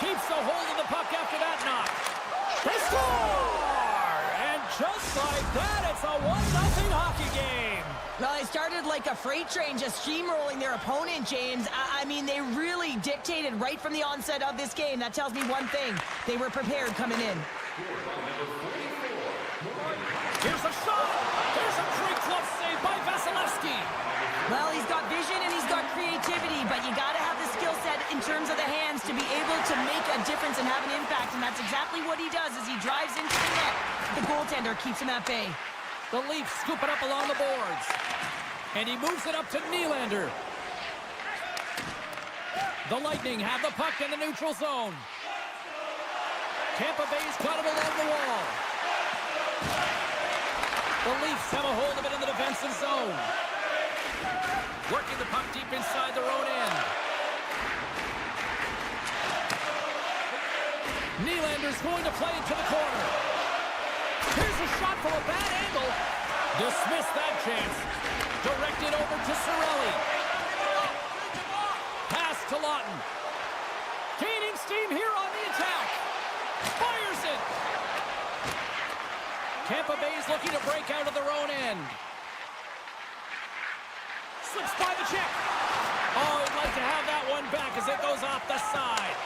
[SPEAKER 1] Keeps a hold of the puck after that knock. They score! And just like that, it's a 1-0 hockey game.
[SPEAKER 2] Well, they started like a freight train, just steamrolling their opponent, James. I mean, they really dictated right from the onset of this game. That tells me one thing. They were prepared coming in.
[SPEAKER 1] Here's a shot. There's a great glove save by Vasilevsky.
[SPEAKER 2] Well, he's got vision and he's got creativity, but you got to have the skill set in terms of the hands to be able to make a difference and have an impact, and that's exactly what he does as he drives into the net. The goaltender keeps him at bay.
[SPEAKER 1] The Leafs scoop it up along the boards. And he moves it up to Nylander. The Lightning have the puck in the neutral zone. Tampa Bay's got it along the wall. The Leafs have a hold of it in the defensive zone. Working the puck deep inside their own end. Nylander's going to play it to the corner. Here's a shot from a bad angle. Dismiss that chance. Directed over to Cirelli. Pass to Lawton. Gaining steam here on the attack. Fires it. Tampa Bay's looking to break out of their own end. Slips by the check. Oh, he'd like to have that one back as it goes off the side.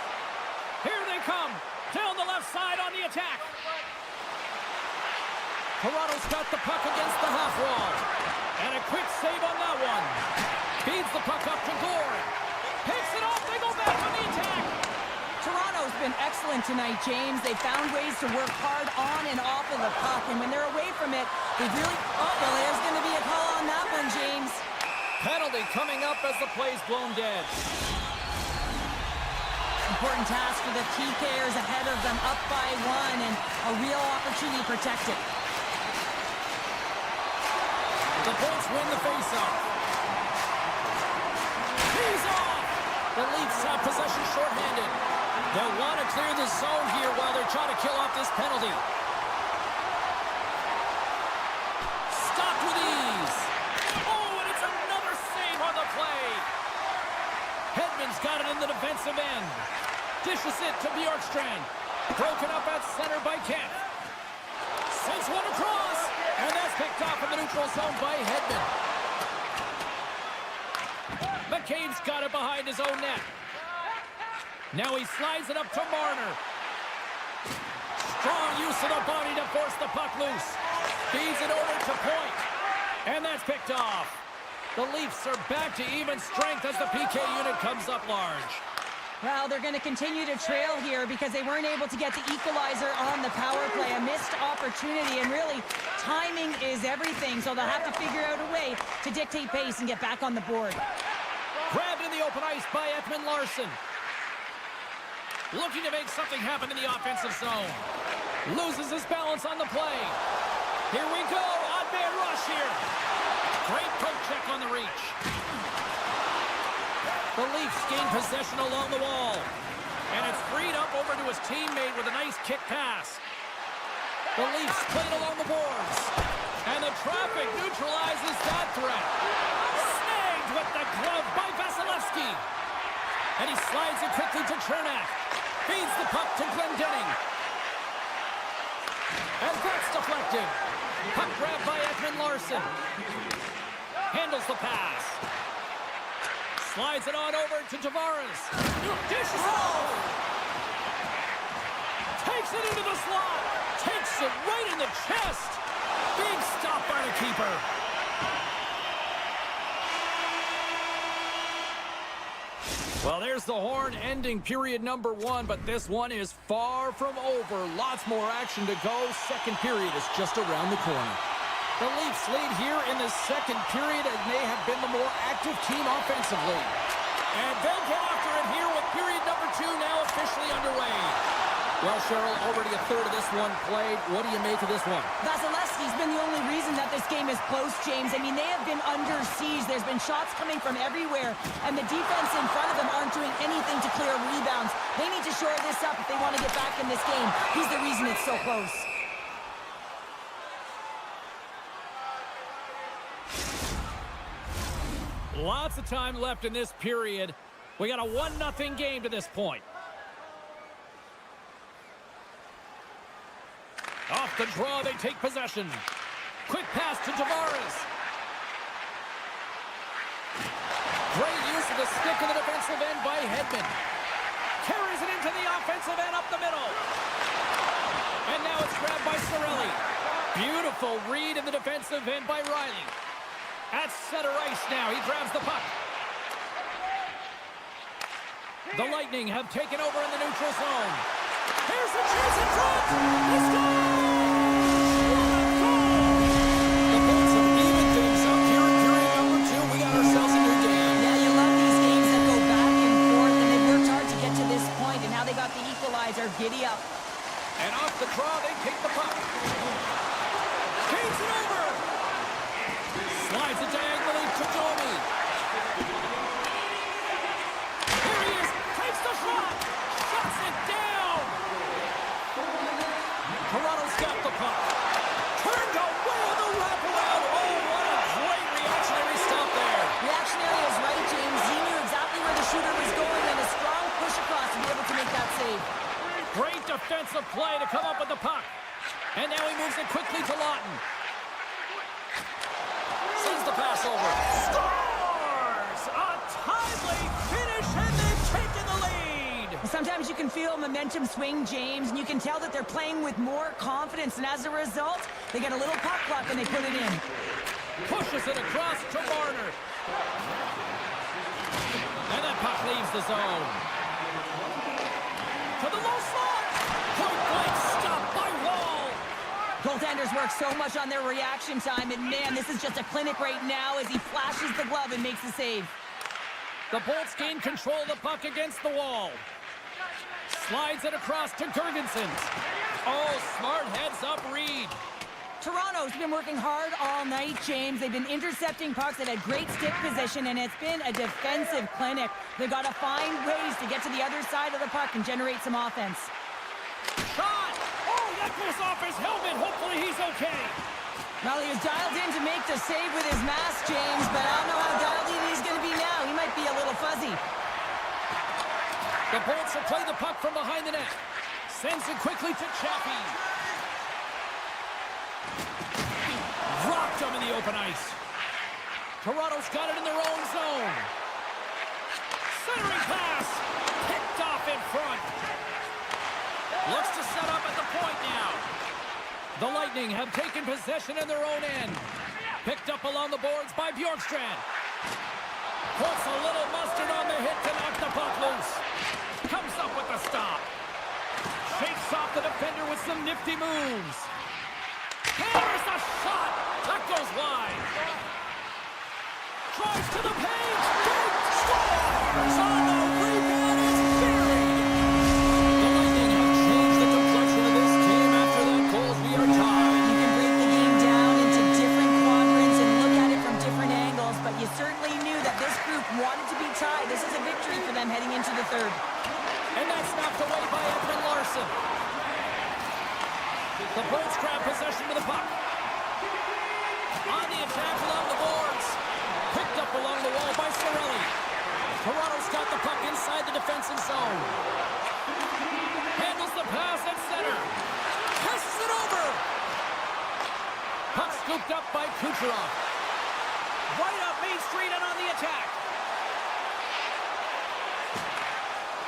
[SPEAKER 1] Here they come. Down the left side on the attack. Toronto's got the puck against the half wall. And a quick save on that one. Feeds the puck up to Gore. Picks it off. They go back on the attack.
[SPEAKER 2] Toronto's been excellent tonight, James. They found ways to work hard on and off of the puck. And when they're away from it, they really... Oh, well, there's going to be a call on that one, James.
[SPEAKER 1] Penalty coming up as the play's blown dead.
[SPEAKER 2] Important task for the TKers ahead of them, up by one, and a real opportunity to protect it.
[SPEAKER 1] The Bolts win the faceoff. He's off! The Leafs have possession shorthanded. They'll want to clear the zone here while they're trying to kill off this penalty. Stopped with ease. Oh, and it's another save on the play. Hedman's got it in the defensive end. Dishes it to Bjorkstrand. Broken up at center by Kemp. Sends one across. And that's picked off in the neutral zone by Hedman. McCabe's got it behind his own net. Now he slides it up to Marner. Strong use of the body to force the puck loose. Feeds it over to Point. And that's picked off. The Leafs are back to even strength as the PK unit comes up large.
[SPEAKER 2] Well, they're going to continue to trail here because they weren't able to get the equalizer on the power play. A missed opportunity, and really, timing is everything, so they'll have to figure out a way to dictate pace and get back on the board.
[SPEAKER 1] Grabbed in the open ice by Ekman Larsson. Looking to make something happen in the offensive zone. Loses his balance on the play. Here we go, odd man rush here. Great poke check on the reach. The Leafs gain possession along the wall. And it's freed up over to his teammate with a nice kick pass. The Leafs play it along the boards. And the traffic neutralizes that threat. Snagged with the glove by Vasilevsky. And he slides it quickly to Chernak. Feeds the puck to Glendening. And that's deflected. Puck grab by Ekman Larsson. Handles the pass. Slides it on over to Tavares. Dishes it off. Takes it into the slot. Takes it right in the chest. Big stop by the keeper. Well, there's the horn ending period number one, but this one is far from over. Lots more action to go. Second period is just around the corner. The Leafs lead here in the second period, and they have been the more active team offensively. And they'll get after it here with period number two now officially underway. Well, Cheryl, already a third of this one played. What do you make of this one?
[SPEAKER 2] Vasilevsky's been the only reason that this game is close, James. I mean, they have been under siege. There's been shots coming from everywhere, and the defense in front of them aren't doing anything to clear rebounds. They need to shore this up if they want to get back in this game. He's the reason it's so close.
[SPEAKER 1] Lots of time left in this period. We got a 1-0 game to this point. Off the draw, they take possession. Quick pass to Tavares. Great use of the stick in the defensive end by Hedman. Carries it into the offensive end up the middle. And now it's grabbed by Cirelli. Beautiful read in the defensive end by Riley. At center ice now. He grabs the puck. The Lightning have taken over in the neutral zone. Here's the chance in front. He scores! What a goal! The Bolts have evened things up here in period number 2. We got ourselves a new game.
[SPEAKER 2] Yeah, you love these games that go back and forth, and they've worked hard to get to this point, and now they got the equalizer. Giddy up.
[SPEAKER 1] And off the draw, they take the puck. Skates it over. Slides it diagonally to Domi. Here he is. Takes the shot. Shuts it down. Toronto's got the puck. Turned away on the wraparound. Oh, what a great reactionary stop there.
[SPEAKER 2] Reactionary is right, James. He knew exactly where the shooter was going, and a strong push across to be able to make that save.
[SPEAKER 1] Great defensive play to come up with the puck. And now he moves it quickly to Lawton. Sends the pass over. Scores! A timely finish, and they've taken the lead.
[SPEAKER 2] Sometimes you can feel momentum swing, James, and you can tell that they're playing with more confidence, and as a result, they get a little puck luck and they put it in.
[SPEAKER 1] Pushes it across to Marner. And that puck leaves the zone. To the low slot. Point blank stop by Wall.
[SPEAKER 2] Goaltenders work so much on their reaction time, and man, this is just a clinic right now as he flashes the glove and makes the save.
[SPEAKER 1] The Bolts gain control of the puck against the wall. Slides it across to Gergensen. Oh, smart heads up Reed.
[SPEAKER 2] Toronto's been working hard all night, James. They've been intercepting pucks that had great stick position, and it's been a defensive clinic. They've got to find ways to get to the other side of the puck and generate some offense.
[SPEAKER 1] Shot! Oh, that goes off his helmet. Hopefully he's okay.
[SPEAKER 2] Well, he was dialed in to make the save with his mask, James, but I don't know how dialed in he's going to be now. He might be a little fuzzy.
[SPEAKER 1] The Bolts will play the puck from behind the net. Sends it quickly to Chappie. Rocked him in the open ice. Toronto's got it in their own zone. Centering pass. Picked off in front. Looks to set up at the point now. The Lightning have taken possession in their own end. Picked up along the boards by Bjorkstrand. Puts a little mustard on the hit to knock the puck loose. Comes up with the stop. Shakes off the defender with some nifty moves. Hammers the shot. That goes wide. Drives to the page. Scores! On the rebound is buried. The Lightning have changed the complexion of this game after that goal. We are tied.
[SPEAKER 2] You can break the game down into different quadrants and look at it from different angles, but you certainly knew that this group wanted to be tied. This is a victory for them heading into the third.
[SPEAKER 1] And that's knocked away by Edwin Larson. The Bolts grab possession with the puck. On the attack along the boards. Picked up along the wall by Cirelli. Toronto's got the puck inside the defensive zone. Handles the pass at center. Passes it over. Puck scooped up by Kucherov. Right up Main Street and on the attack.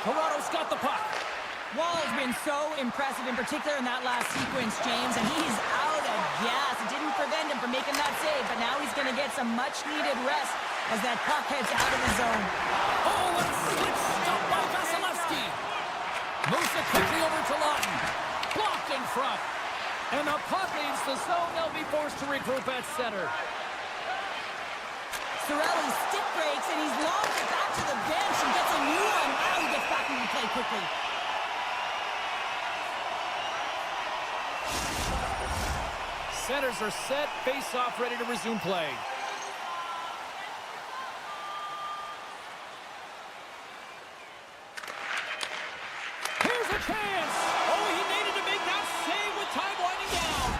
[SPEAKER 1] Toronto's got the puck.
[SPEAKER 2] Wall's been so impressive, in particular in that last sequence, James, and he's out of gas. It didn't prevent him from making that save, but now he's going to get some much-needed rest as that puck heads out of the zone.
[SPEAKER 1] Oh, what a slick stop by Vasilevsky. Moves it quickly over to Lawton. Blocked in front. And the puck leaves the zone. They'll be forced to regroup at center.
[SPEAKER 2] Cirelli stick breaks, and he's launched it back to the bench and gets a new one. Now he gets back into play quickly.
[SPEAKER 1] Centers are set. Face-off ready to resume play. Here's a chance. Oh, he needed to make that save with time winding down.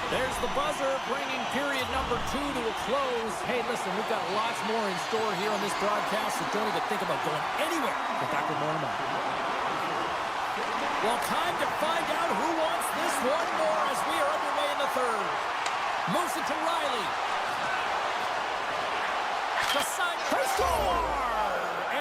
[SPEAKER 1] There's the buzzer, bringing period number 2 to a close. Hey, listen, we've got lots more in store here on this broadcast, so don't even think about going anywhere. Get back with more in a moment. Well, time to find out who wants this one more as we are underway in the third. Moves it to Riley. The side, they score!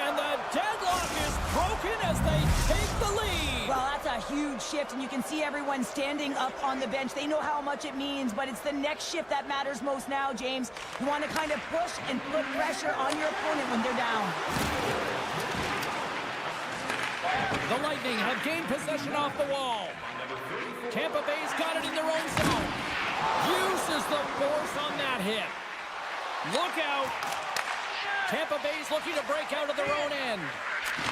[SPEAKER 1] And the deadlock is broken as they take the lead.
[SPEAKER 2] Well, that's a huge shift, and you can see everyone standing up on the bench. They know how much it means, but it's the next shift that matters most now, James. You want to kind of push and put pressure on your opponent when they're down.
[SPEAKER 1] The Lightning have gained possession off the wall. Tampa Bay's got it in their own zone. Uses the force on that hit. Look out. Tampa Bay's looking to break out of their own end.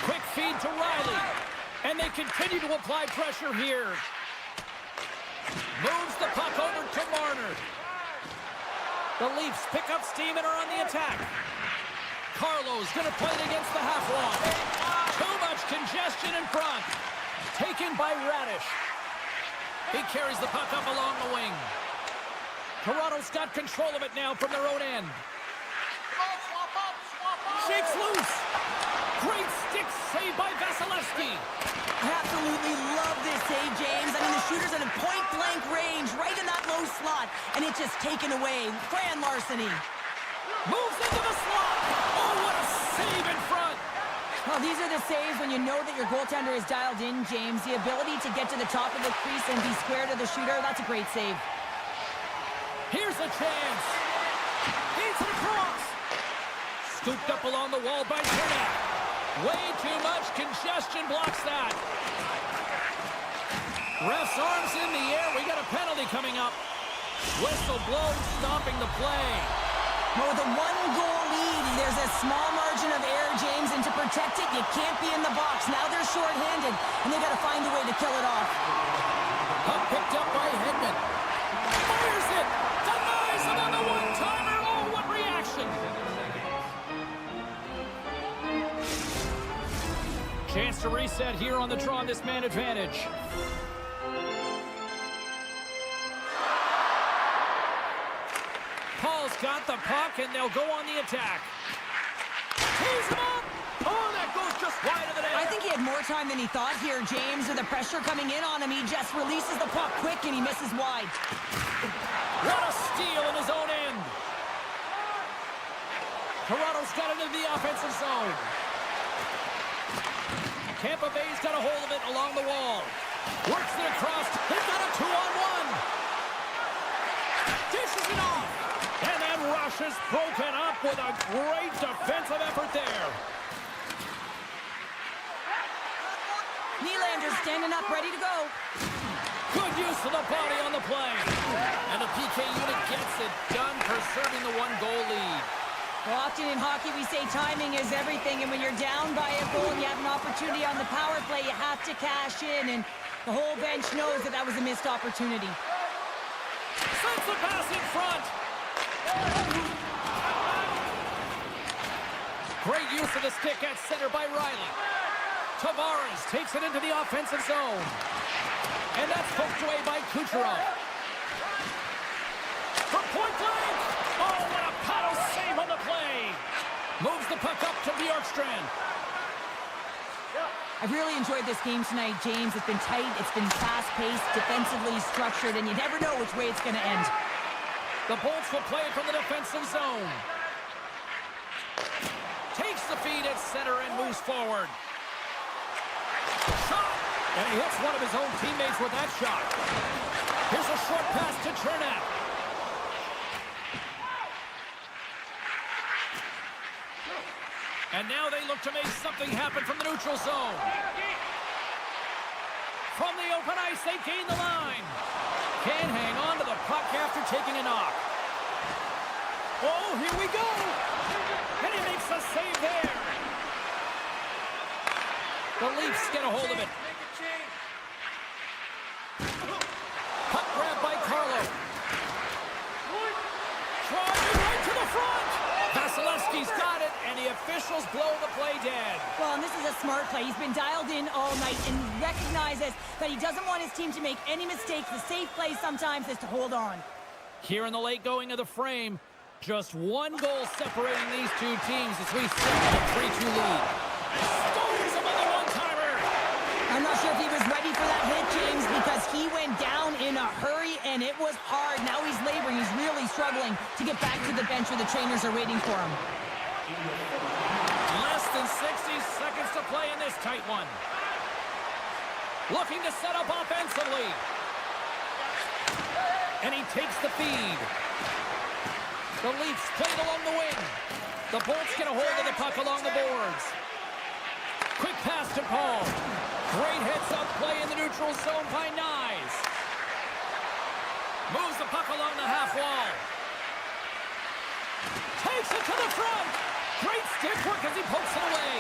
[SPEAKER 1] Quick feed to Riley. And they continue to apply pressure here. Moves the puck over to Marner. The Leafs pick up steam and are on the attack. Carlo's going to play it against the half wall. Too much congestion in front. Taken by Radish. He carries the puck up along the wing. Toronto's got control of it now from their own end. Shakes loose. Great stick save by Vasilevsky.
[SPEAKER 2] I absolutely love this save, James. I mean, the shooter's at a point-blank range, right in that low slot, and it's just taken away. Grand larceny.
[SPEAKER 1] Moves into the slot. Oh, what a save in front.
[SPEAKER 2] Well, these are the saves when you know that your goaltender is dialed in, James. The ability to get to the top of the crease and be square to the shooter, that's a great save.
[SPEAKER 1] Here's a chance. He's across. Scooped up along the wall by Turner. Way too much congestion blocks that. Ref's arms in the air. We got a penalty coming up. Whistle blown, stopping the play.
[SPEAKER 2] Well, with a one-goal lead, there's a small margin of error, James, and to protect it, you can't be in the box. Now they're short-handed, and they got to find a way to kill it off.
[SPEAKER 1] Puck picked up by Hedman. Fires it. Denies him on the one-timer. Oh, what reaction. Chance to reset here on the draw on this man advantage. Paul's got the puck, and they'll go on the attack. Tees him up. Oh, that goes just wide of the net.
[SPEAKER 2] I think he had more time than he thought here, James. With the pressure coming in on him, he just releases the puck quick, and he misses wide.
[SPEAKER 1] What a steal in his own end. Toronto's got it into the offensive zone. Tampa Bay's got a hold of it along the wall. Works it across. They've got a 2-on-1. Dishes it off. And that rush is broken up with a great defensive effort there.
[SPEAKER 2] Nylander's standing up, ready to go.
[SPEAKER 1] Good use of the body on the play. And the PK unit gets it done, preserving the one-goal lead.
[SPEAKER 2] Well, often in hockey, we say timing is everything, and when you're down by a goal and you have an opportunity on the power play, you have to cash in, and the whole bench knows that that was a missed opportunity.
[SPEAKER 1] Sends the pass in front. Great use of the stick at center by Riley. Tavares takes it into the offensive zone. And that's poked away by Kucherov. From point blank. Oh, what a paddle save on the play. Moves the puck up to Bjorkstrand.
[SPEAKER 2] I've really enjoyed this game tonight, James. It's been tight, it's been fast-paced, defensively structured, and you never know which way it's going to end.
[SPEAKER 1] The Bolts will play it from the defensive zone. Takes the feed at center and moves forward. Shot! And he hits one of his own teammates with that shot. Here's a short pass to Chernak. And now they look to make something happen from the neutral zone. From the open ice, they gain the line. Can't hang on to the puck after taking a knock. Oh, here we go. And he makes a save there. The Leafs get a hold of it. Puck grab by Carlo. Driving right to the front. Vasilevsky's got it, and the officials blow the play dead.
[SPEAKER 2] Well, and this is a smart play. He's been dialed in all night and recognizes that he doesn't want his team to make any mistakes. The safe play sometimes is to hold on.
[SPEAKER 1] Here in the late going of the frame, just one goal separating these two teams as we set a 3-2 lead. Stones him on the one-timer.
[SPEAKER 2] I'm not sure if he was ready for that hit, James, because he went down in a hurry, and it was hard. Now he's laboring. He's really struggling to get back to the bench where the trainers are waiting for him.
[SPEAKER 1] Less than 60 seconds to a play in this tight one. Looking to set up offensively. And he takes the feed. The Leafs played along the wing. The Bolts get a hold of the puck along the boards. Quick pass to Paul. Great hits-up play in the neutral zone by Nyes. Moves the puck along the half wall. Takes it to the front. Great stick work as he pokes it away.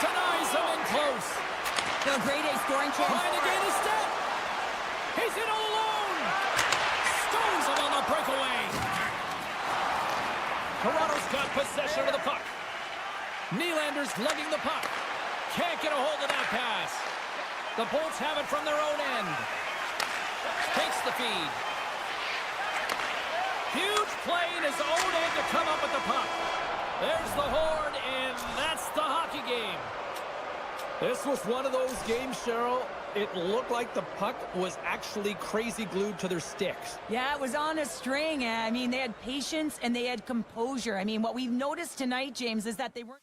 [SPEAKER 1] Denies him in close.
[SPEAKER 2] A great A scoring chance.
[SPEAKER 1] Trying to gain a step. He's in all alone. Stones him on the breakaway. Toronto's got possession of the puck. Nylander's lugging the puck. Can't get a hold of that pass. The Bolts have it from their own end. Takes the feed. Huge play in his own end to come up with the puck. There's the horn, and that's the hockey game.
[SPEAKER 3] This was one of those games, Cheryl. It looked like the puck was actually crazy glued to their sticks.
[SPEAKER 2] Yeah, it was on a string. I mean, they had patience and they had composure. I mean, what we've noticed tonight, James, is that they weren't...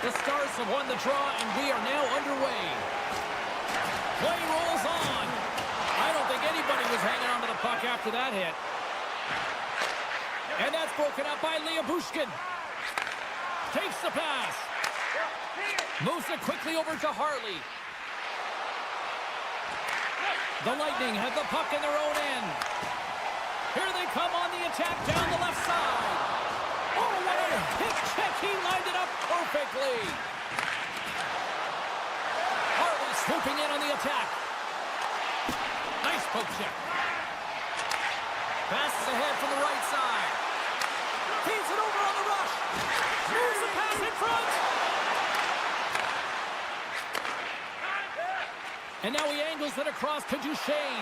[SPEAKER 1] The Stars have won the draw, and we are now underway. Play rolls on. I don't think anybody was hanging on to the puck after that hit. And that's broken up by Bushkin. Takes the pass. Moves it quickly over to Harley. The Lightning have the puck in their own end. Here they come on the attack down the left side. Oh, what a hit check. He lined it up perfectly. Harley swooping in on the attack. Nice poke check. Passes ahead from the right side. Feeds it over on the rush. Moves the pass in front. And now he angles it across to Duchesne.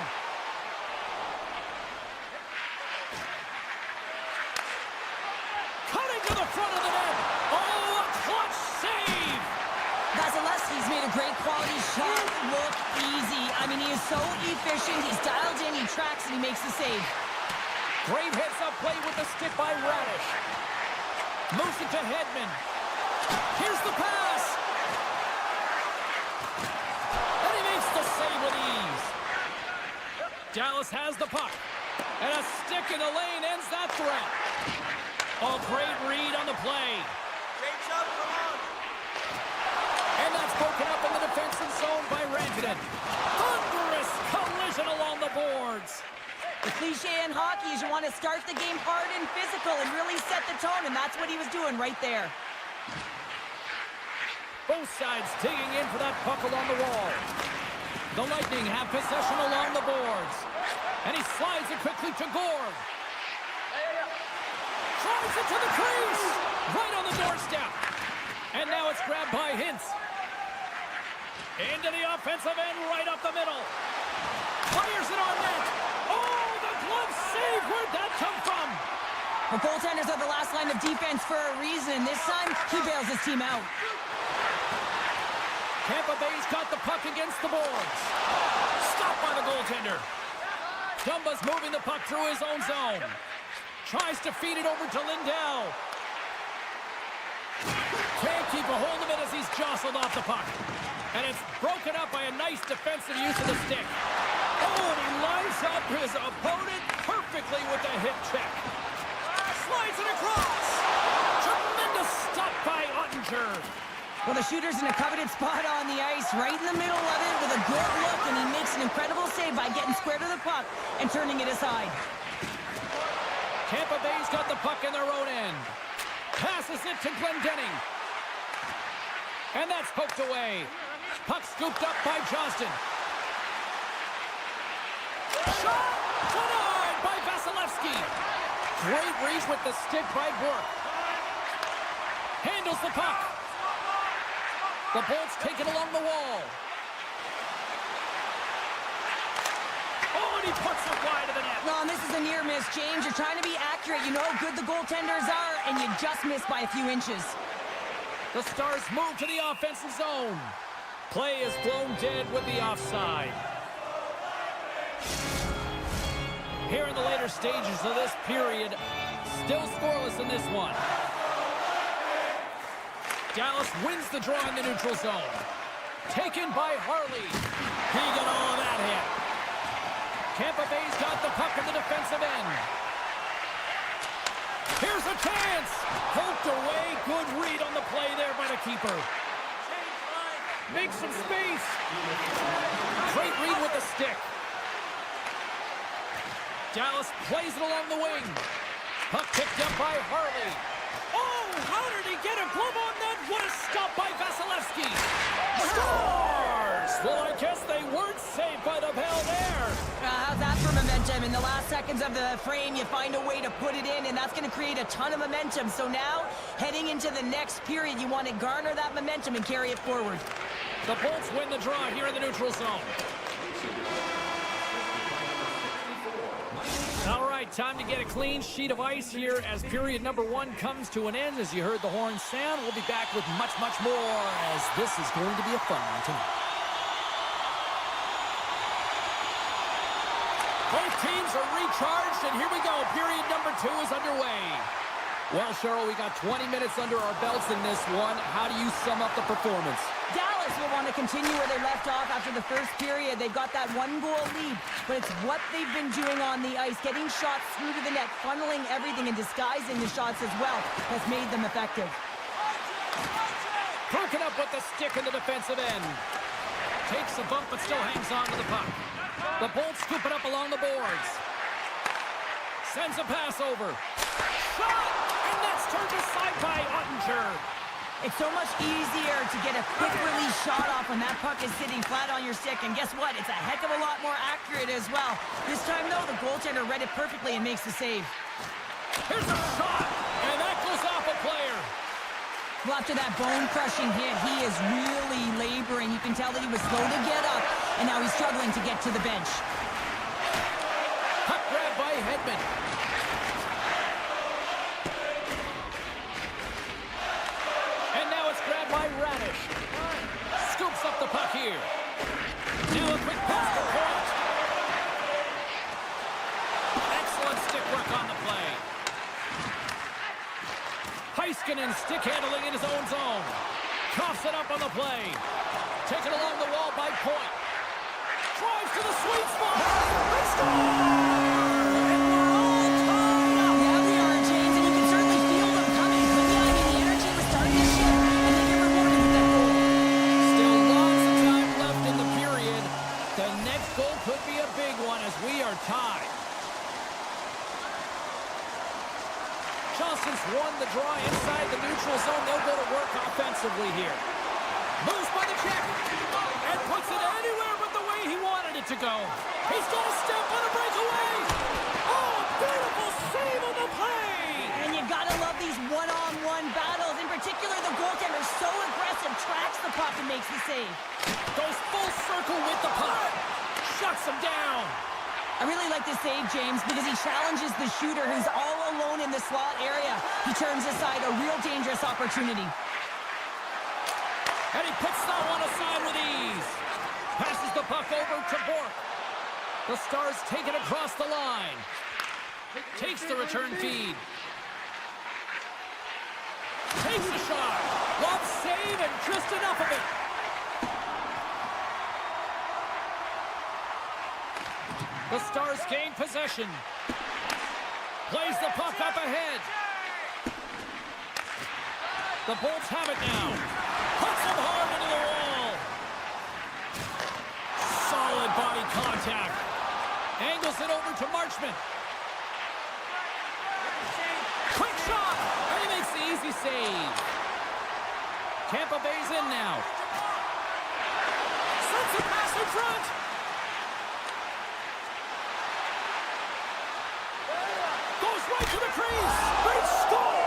[SPEAKER 1] Cutting to the front of the net. Oh, a clutch save.
[SPEAKER 2] Vasilevsky's made a great quality shot look easy. I mean, he is so efficient. He's dialed in, he tracks, and he makes the save.
[SPEAKER 1] Great heads-up play with the stick by Radish. Moves it to Hedman. Here's the pass. And he makes the save with ease. Dallas has the puck. And a stick in the lane ends that threat. Oh, great read on the play.
[SPEAKER 4] Great job, come on.
[SPEAKER 1] And that's broken up in the defensive zone by Rantanen. Thunderous collision along the boards.
[SPEAKER 2] The cliche in hockey is you want to start the game hard and physical and really set the tone, and that's what he was doing right there.
[SPEAKER 1] Both sides digging in for that puck along the wall. The Lightning have possession along the boards. And he slides it quickly to Gord. Drives it to the crease. Right on the doorstep. And now it's grabbed by Hintz. Into the offensive end, right up the middle. Fires it on net. Oh, the glove save. Where'd that come from?
[SPEAKER 2] The goaltenders are the last line of defense for a reason. This time, he bails his team out.
[SPEAKER 1] Tampa Bay's got the puck against the boards. Stopped by the goaltender. Dumba's moving the puck through his own zone. Tries to feed it over to Lindell. Can't keep a hold of it as he's jostled off the puck. And it's broken up by a nice defensive use of the stick. Oh, and he lines up his opponent perfectly with the hip check. Slides it across. Tremendous stop by Ottinger.
[SPEAKER 2] Well, the shooter's in a coveted spot on the ice, right in the middle of it with a good look, and he makes an incredible save by getting square to the puck and turning it aside.
[SPEAKER 1] Tampa Bay's got the puck in their own end. Passes it to Glendening. And that's poked away. Puck scooped up by Johnston. Shot denied by Vasilevsky. Great reach with the stick by Burke. Handles the puck. The Bolts take it along the wall. Oh, and he puts it wide of the net.
[SPEAKER 2] No, and this is a near miss, James. You're trying to be accurate. You know how good the goaltenders are, and you just miss by a few inches.
[SPEAKER 1] The Stars move to the offensive zone. Play is blown dead with the offside. Here in the later stages of this period, still scoreless in this one. Dallas wins the draw in the neutral zone. Taken by Harley. He got all of that hit. Tampa Bay's got the puck in the defensive end. Here's a chance. Poked away. Good read on the play there by the keeper. Makes some space. Great read with the stick. Dallas plays it along the wing. Puck picked up by Harley. Oh, how did he get a glove on that? What a stop by Vasilevsky. Stars! Well, I guess they weren't saved by the bell there.
[SPEAKER 2] How's that for momentum? In the last seconds of the frame, you find a way to put it in, and that's going to create a ton of momentum. So now, heading into the next period, you want to garner that momentum and carry it forward.
[SPEAKER 1] The Bolts win the draw here in the neutral zone. All right, time to get a clean sheet of ice here as period number 1 comes to an end. As you heard the horn sound, we'll be back with much, much more as this is going to be a fun one tonight. Both teams are recharged, and here we go. Period number 2 is underway.
[SPEAKER 3] Well, Cheryl, we got 20 minutes under our belts in this one. How do you sum up the performance?
[SPEAKER 2] Dallas will want to continue where they left off after the first period. They've got that one-goal lead, but it's what they've been doing on the ice, getting shots through to the net, funneling everything and disguising the shots as well, that's made them effective.
[SPEAKER 1] Broken up with the stick in the defensive end. Takes a bump but still hangs on to the puck. The Bolts scoop it up along the boards. Sends a pass over. Shot! And that's turned aside by Ottinger.
[SPEAKER 2] It's so much easier to get a quick release shot off when that puck is sitting flat on your stick, and guess what? It's a heck of a lot more accurate as well. This time, though, the goaltender read it perfectly and makes the save.
[SPEAKER 1] Here's a shot, and that goes off a player.
[SPEAKER 2] Well, after that bone-crushing hit, he is really laboring. You can tell that he was slow to get up, and now he's struggling to get to the bench.
[SPEAKER 1] Puck grab by Hedman. And now it's grabbed by Radish. Scoops up the puck here. Now a quick pass to Point. Excellent stick work on the play. Heiskanen stick handling in his own zone. Coughs it up on the play. Taken along the wall by Point. Drives to the sweet spot. They score! And we're all tied up.
[SPEAKER 2] Yeah, we are, James, and you can certainly feel them coming. But yeah, I mean, the energy was starting to shift, and they get rewarded with that goal.
[SPEAKER 1] Still lots of time left in the period. The next goal could be a big one as we are tied. Johnson's won the draw inside the neutral zone. They'll go to work offensively here. Moves by the check and puts it anywhere but the way he wanted it to go. He's got a step on a breakaway. Oh, a beautiful save on the play.
[SPEAKER 2] And you gotta love these one-on-one battles. In particular, the goaltender so aggressive, tracks the puck and makes the save.
[SPEAKER 1] Goes full circle with the puck. Shuts him down.
[SPEAKER 2] I really like this save, James, because he challenges the shooter who's all alone in the slot area. He turns aside a real dangerous opportunity.
[SPEAKER 1] And he puts that one aside with ease. Passes the puck over to Bork. The Stars take it across the line. Takes the return feed. Takes the shot. Lob save and just enough of it. The Stars gain possession. Plays the puck up ahead. The Bolts have it now. Puts him hard into the wall. Solid body contact. Angles it over to Marchment. Quick shot. And he makes the easy save. Tampa Bay's in now. Sends a pass in front. Goes right to the crease. They score!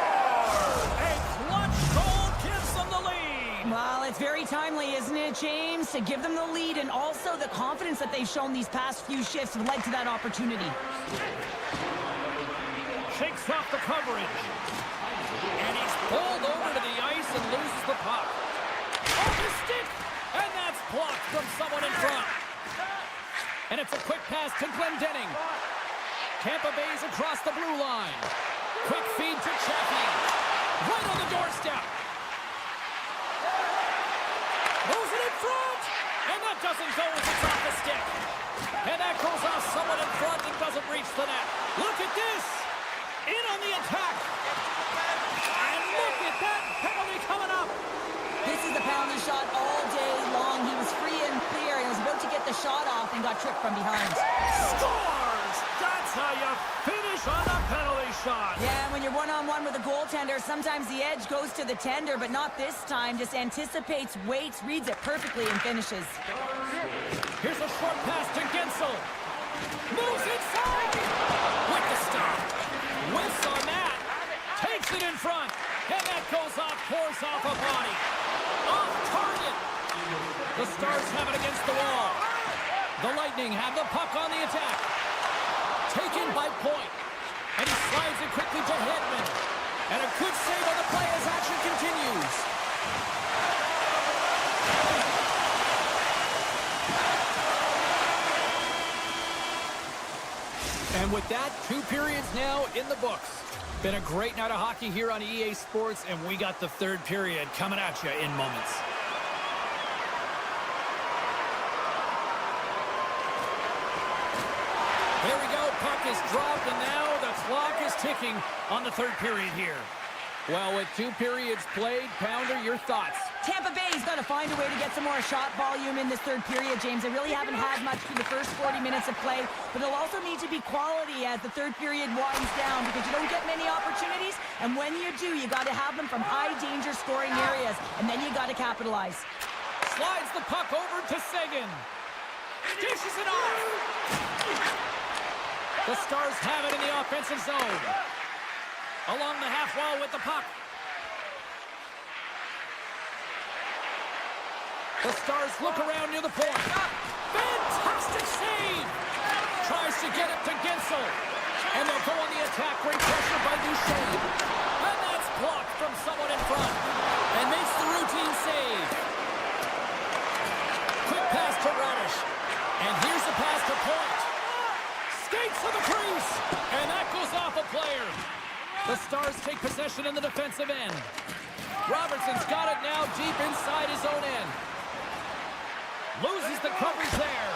[SPEAKER 1] A clutch goal gives them the lead.
[SPEAKER 2] Well, it's very timely, isn't it, James? To give them the lead, and also the confidence that they've shown these past few shifts have led to that opportunity.
[SPEAKER 1] Shakes off the coverage. And he's pulled over to the ice and loses the puck. Off his stick! And that's blocked from someone in front. And it's a quick pass to Glendening. Tampa Bay's across the blue line. Quick feed to Chaffee. Right on the doorstep. Moves it in front. And that doesn't go as it's off the stick. And that goes off someone in front and doesn't reach the net. Look at this. In on the attack. And look at that penalty coming up.
[SPEAKER 2] This is the penalty shot all day long. He was free and clear. He was about to get the shot off and got tripped from behind.
[SPEAKER 1] Scores! That's how you finish on a penalty shot.
[SPEAKER 2] Yeah, when you're one-on-one with a goaltender, sometimes the edge goes to the tender, but not this time. Just anticipates, waits, reads it perfectly, and finishes.
[SPEAKER 1] Here's a short pass to Gensel. Moves inside. With the stop. Whiffs on that. Takes it in front. And that goes off, pours off a body. Off target. The Stars have it against the wall. The Lightning have the puck on the attack. Taken by Point. And he slides it quickly to Hedman. And a good save on the play as action continues. And with that, 2 periods now in the books. Been a great night of hockey here on EA Sports, and we got the third period coming at you in moments. Here we go. Puck is dropped, and now the clock is ticking on the third period here. Well, with 2 periods played, Pounder, your thoughts?
[SPEAKER 2] Tampa Bay's got to find a way to get some more shot volume in this third period, James. They really haven't had much through the first 40 minutes of play, but it'll also need to be quality as the third period winds down because you don't get many opportunities, and when you do, you got to have them from high-danger scoring areas, and then you got to capitalize.
[SPEAKER 1] Slides the puck over to Seguin. Dishes it off. The Stars have it in the offensive zone. Along the half wall with the puck. The Stars look around near the point. Fantastic save! Tries to get it to Gensel. And they'll go on the attack. Great pressure by Duchesne. And that's blocked from someone in front. And makes the routine save. Quick pass to Radish. And here's the pass to Point. Skates to the crease. And that goes off a player. The Stars take possession in the defensive end. Robertson's got it now deep inside his own end. Loses the coverage there.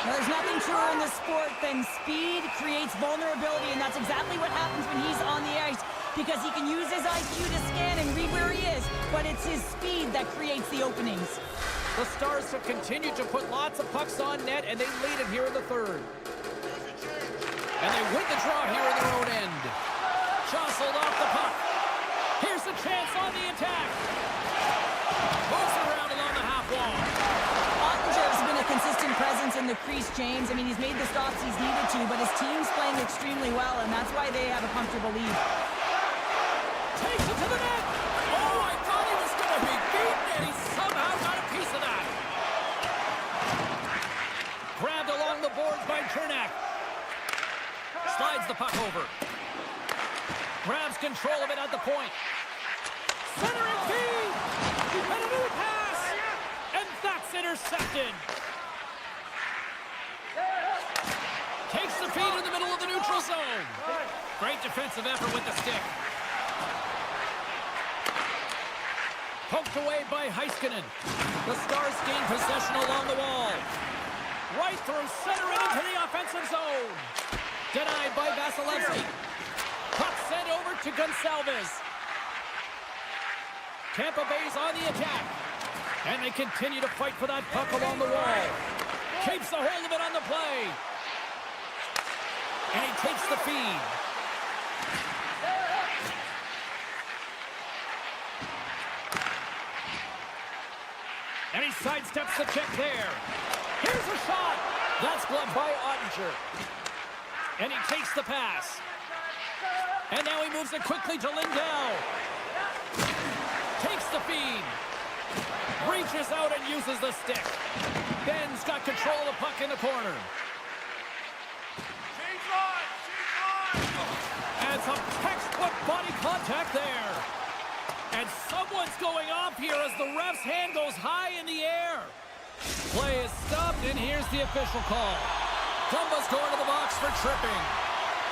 [SPEAKER 2] Well, there's nothing truer in this sport than speed creates vulnerability, and that's exactly what happens when he's on the ice because he can use his IQ to scan and read where he is, but it's his speed that creates the openings.
[SPEAKER 1] The Stars have continued to put lots of pucks on net, and they lead it here in the third. And they win the draw here in their own end. Jostled off the puck. Here's the chance on the attack. Moves around along the half wall.
[SPEAKER 2] Ottinger's been a consistent presence in the crease, James. I mean, he's made the stops he's needed to, but his team's playing extremely well, and that's why they have a comfortable lead.
[SPEAKER 1] Takes it to the net. Oh, I thought he was going to be beaten, and he somehow got a piece of that. Grabbed along the boards by Chernak. Slides the puck over. Grabs control of it at the point. Centering feed. And a new pass. And that's intercepted. Takes the feed in the middle of the neutral zone. Great defensive effort with the stick. Poked away by Heiskanen. The Stars gain possession along the wall. Right through center and into the offensive zone. Denied by Vasilevsky. Puck sent over to Gonçalves. Tampa Bay's on the attack. And they continue to fight for that puck along the wall. Keeps a hold of it on the play. And he takes the feed. And he sidesteps the check there. Here's a shot. That's gloved by Ottinger. And he takes the pass. And now he moves it quickly to Lindell. Takes the feed. Reaches out and uses the stick. Ben's got control of the puck in the corner. And some textbook body contact there. And someone's going off here as the ref's hand goes high in the air. Play is stopped, and here's the official call. Tampa's going to the box for tripping.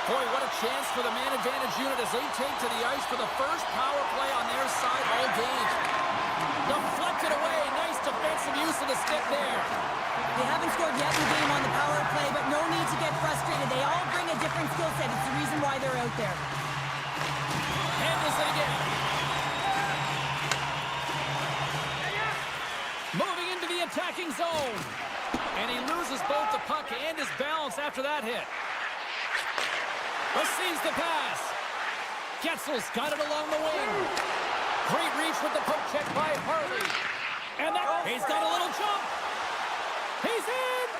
[SPEAKER 1] Boy, what a chance for the man advantage unit as they take to the ice for the first power play on their side all game. Deflected away. Nice defensive use of the stick there.
[SPEAKER 2] They haven't scored yet in the game on the power play, but no need to get frustrated. They all bring a different skill set. It's the reason why they're out there.
[SPEAKER 1] Handles it again. Moving into the attacking zone. And he loses both the puck and his balance after that hit. Receives the pass. Getzel's got it along the wing. Great reach with the poke check by Harley. And that, he's got a little jump. He's in.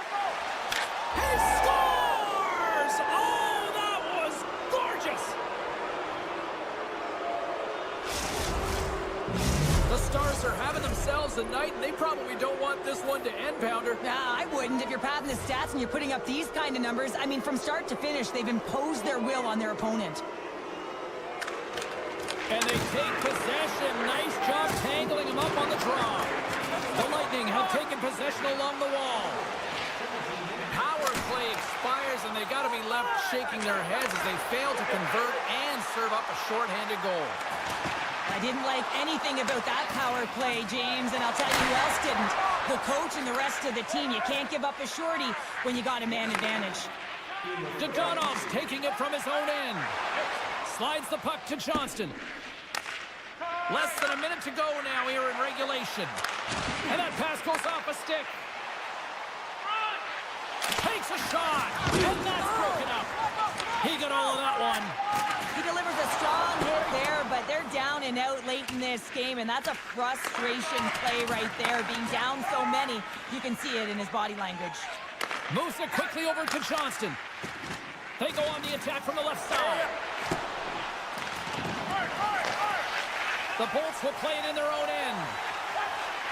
[SPEAKER 1] He scores! Oh, that was gorgeous. The Stars are having themselves a night, and they probably don't want this one to end, Pounder.
[SPEAKER 2] Nah, I wouldn't. If you're padding the stats and you're putting up these kind of numbers, I mean, from start to finish, they've imposed their will on their opponent.
[SPEAKER 1] And they take possession. Nice job tangling him up on the draw. The Lightning have taken possession along the wall. Power play expires, and they
[SPEAKER 3] they got to be left shaking their heads as they fail to convert and serve up a shorthanded goal.
[SPEAKER 2] I didn't like anything about that power play, James, and I'll tell you who else didn't. The coach and the rest of the team. You can't give up a shorty when you got a man advantage.
[SPEAKER 1] Dodonov's taking it from his own end. Slides the puck to Johnston. Less than a minute to go now here in regulation. And that pass goes off a stick. Takes a shot. And that's broken up. He got all of that one.
[SPEAKER 2] He delivers a strong hit there, but they're down and out late in this game, and that's a frustration play right there. Being down so many, you can see it in his body language.
[SPEAKER 1] Moves it quickly over to Johnston. They go on the attack from the left side. The Bolts will play it in their own end.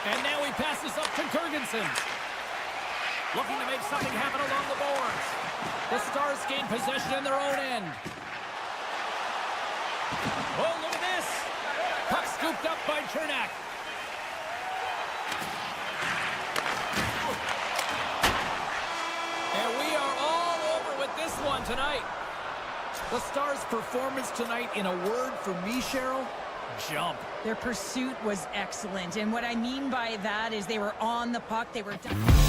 [SPEAKER 1] And now he passes up to Gergensen. Looking to make something happen along the boards. The Stars gain possession in their own end. Oh, look at this. Puck scooped up by Chernak. And we are all over with this one tonight.
[SPEAKER 3] The Stars' performance tonight, in a word for me, Cheryl, jump.
[SPEAKER 2] Their pursuit was excellent, and what I mean by that is they were on the puck, they were done.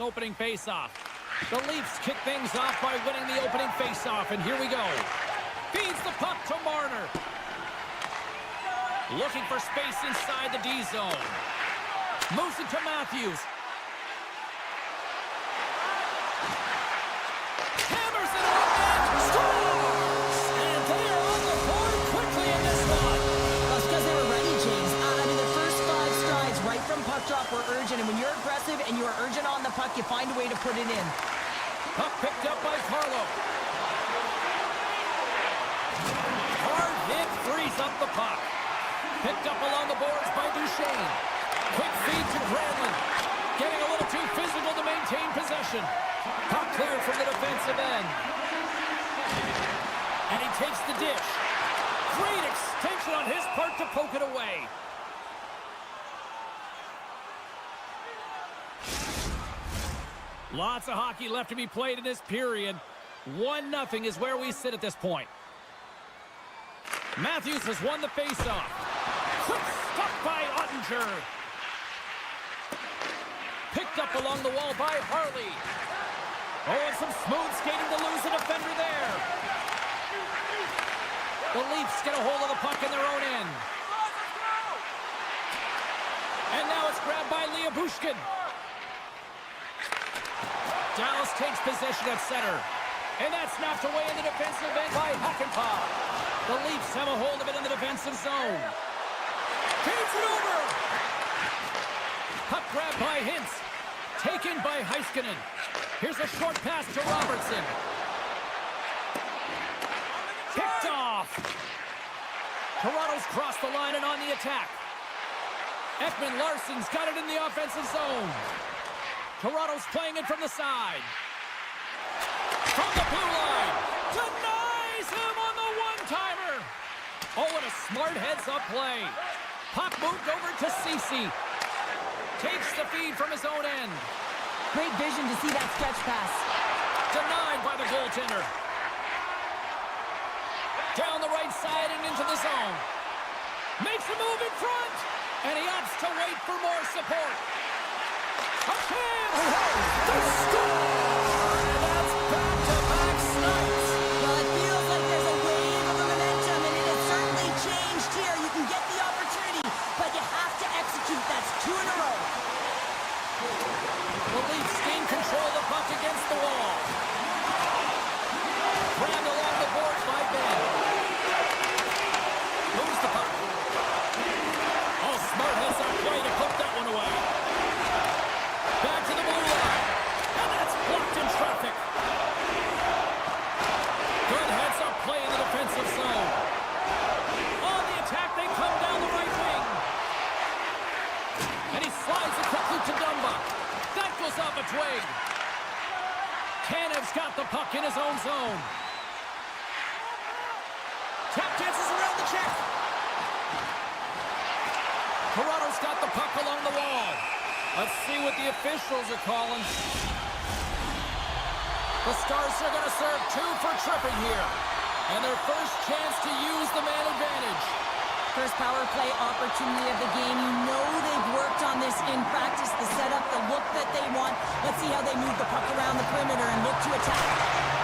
[SPEAKER 1] opening faceoff. The Leafs kick things off by winning the opening faceoff, and here we go. Feeds the puck to Marner. Looking for space inside the D zone. Moves it to Matthews. Hammers it on net. Scores! And they are on the board quickly in this one.
[SPEAKER 2] That's because they were ready, James. I mean, the first 5 strides right from puck drop were urgent, and when you're aggressive and you're urgent on the puck, you find a way to put it in.
[SPEAKER 1] Puck picked up by Carlo. Hard hit frees up the puck. Picked up along the boards by Duchesne. Quick feed to Granlund. Getting a little too physical to maintain possession. Puck cleared from the defensive end. And he takes the dish. Great extension on his part to poke it away. Lots of hockey left to be played in this period. 1-0 is where we sit at this point. Matthews has won the faceoff. Quick stop by Ottinger. Picked up along the wall by Harley. Oh, and some smooth skating to lose a defender there. The Leafs get a hold of the puck in their own end. And now it's grabbed by Bushkin. Dallas takes possession at center. And that's snapped away in the defensive end by Hakanpää. The Leafs have a hold of it in the defensive zone. Feeds it over. Puck grab by Hintz. Taken by Heiskanen. Here's a short pass to Robertson. Picked off. Toronto's crossed the line and on the attack. Ekman-Larsson's got it in the offensive zone. Toronto's playing it from the side. From the blue line. Denies him on the one-timer. Oh, and a smart heads-up play. Puck moved over to Ceci. Takes the feed from his own end.
[SPEAKER 2] Great vision to see that stretch pass.
[SPEAKER 1] Denied by the goaltender. Down the right side and into the zone. Makes a move in front. And he opts to wait for more support. A chance! The score! And that's back-to-back snipes.
[SPEAKER 2] Well, it feels like there's a wave of momentum, and it has certainly changed here. You can get the opportunity, but you have to execute. That's 2 in a row.
[SPEAKER 1] The Leafs gain control of the puck against the wall. Grabbed along the boards by Ben. Moves the puck. Oh, smart heads-up play to put that one away. Back to the blue line. And that's blocked in traffic. Good heads-up play in the defensive zone. On the attack, they come down the right wing. And he slides it quickly to Dumba. That goes off a twig. Tanev's got the puck in his own zone. Tap dances around the check. Toronto's got the puck along the wall. Let's see what the officials are calling. The Stars are going to serve 2 for tripping here. And their first chance to use the man advantage.
[SPEAKER 2] First power play opportunity of the game. You know they've worked on this in practice, the setup, the look that they want. Let's see how they move the puck around the perimeter and look to attack.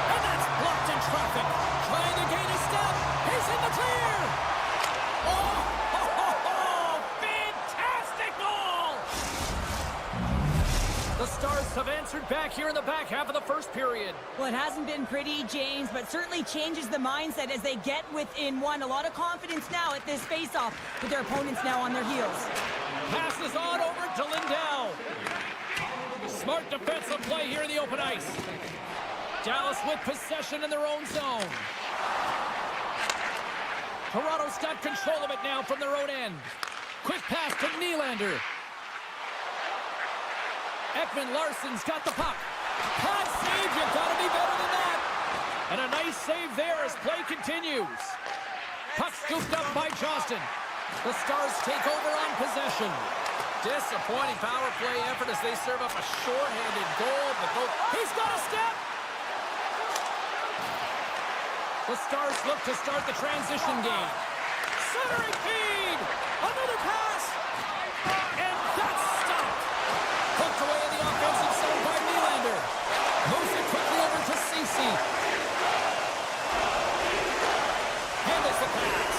[SPEAKER 1] And that's blocked in traffic. Trying to gain a step. He's in the clear. Oh, fantastic goal. The Stars have answered back here in the back half of the first period.
[SPEAKER 2] Well, it hasn't been pretty, James, but certainly changes the mindset as they get within one. A lot of confidence now at this faceoff with their opponents now on their heels.
[SPEAKER 1] Passes on over to Lindell. Smart defensive play here in the open ice. Dallas with possession in their own zone. Toronto's got control of it now from their own end. Quick pass to Nylander. Ekman-Larsson's got the puck. Hot save, you've got to be better than that. And a nice save there as play continues. Puck scooped up by Johnston. The Stars take over on possession. Disappointing power play effort as they serve up a shorthanded goal. But he's got a step. The Stars look to start the transition game. Centering feed. Another pass. And that's stopped. Hooked away in the offensive zone by Nylander. to Cece. Handles the pass.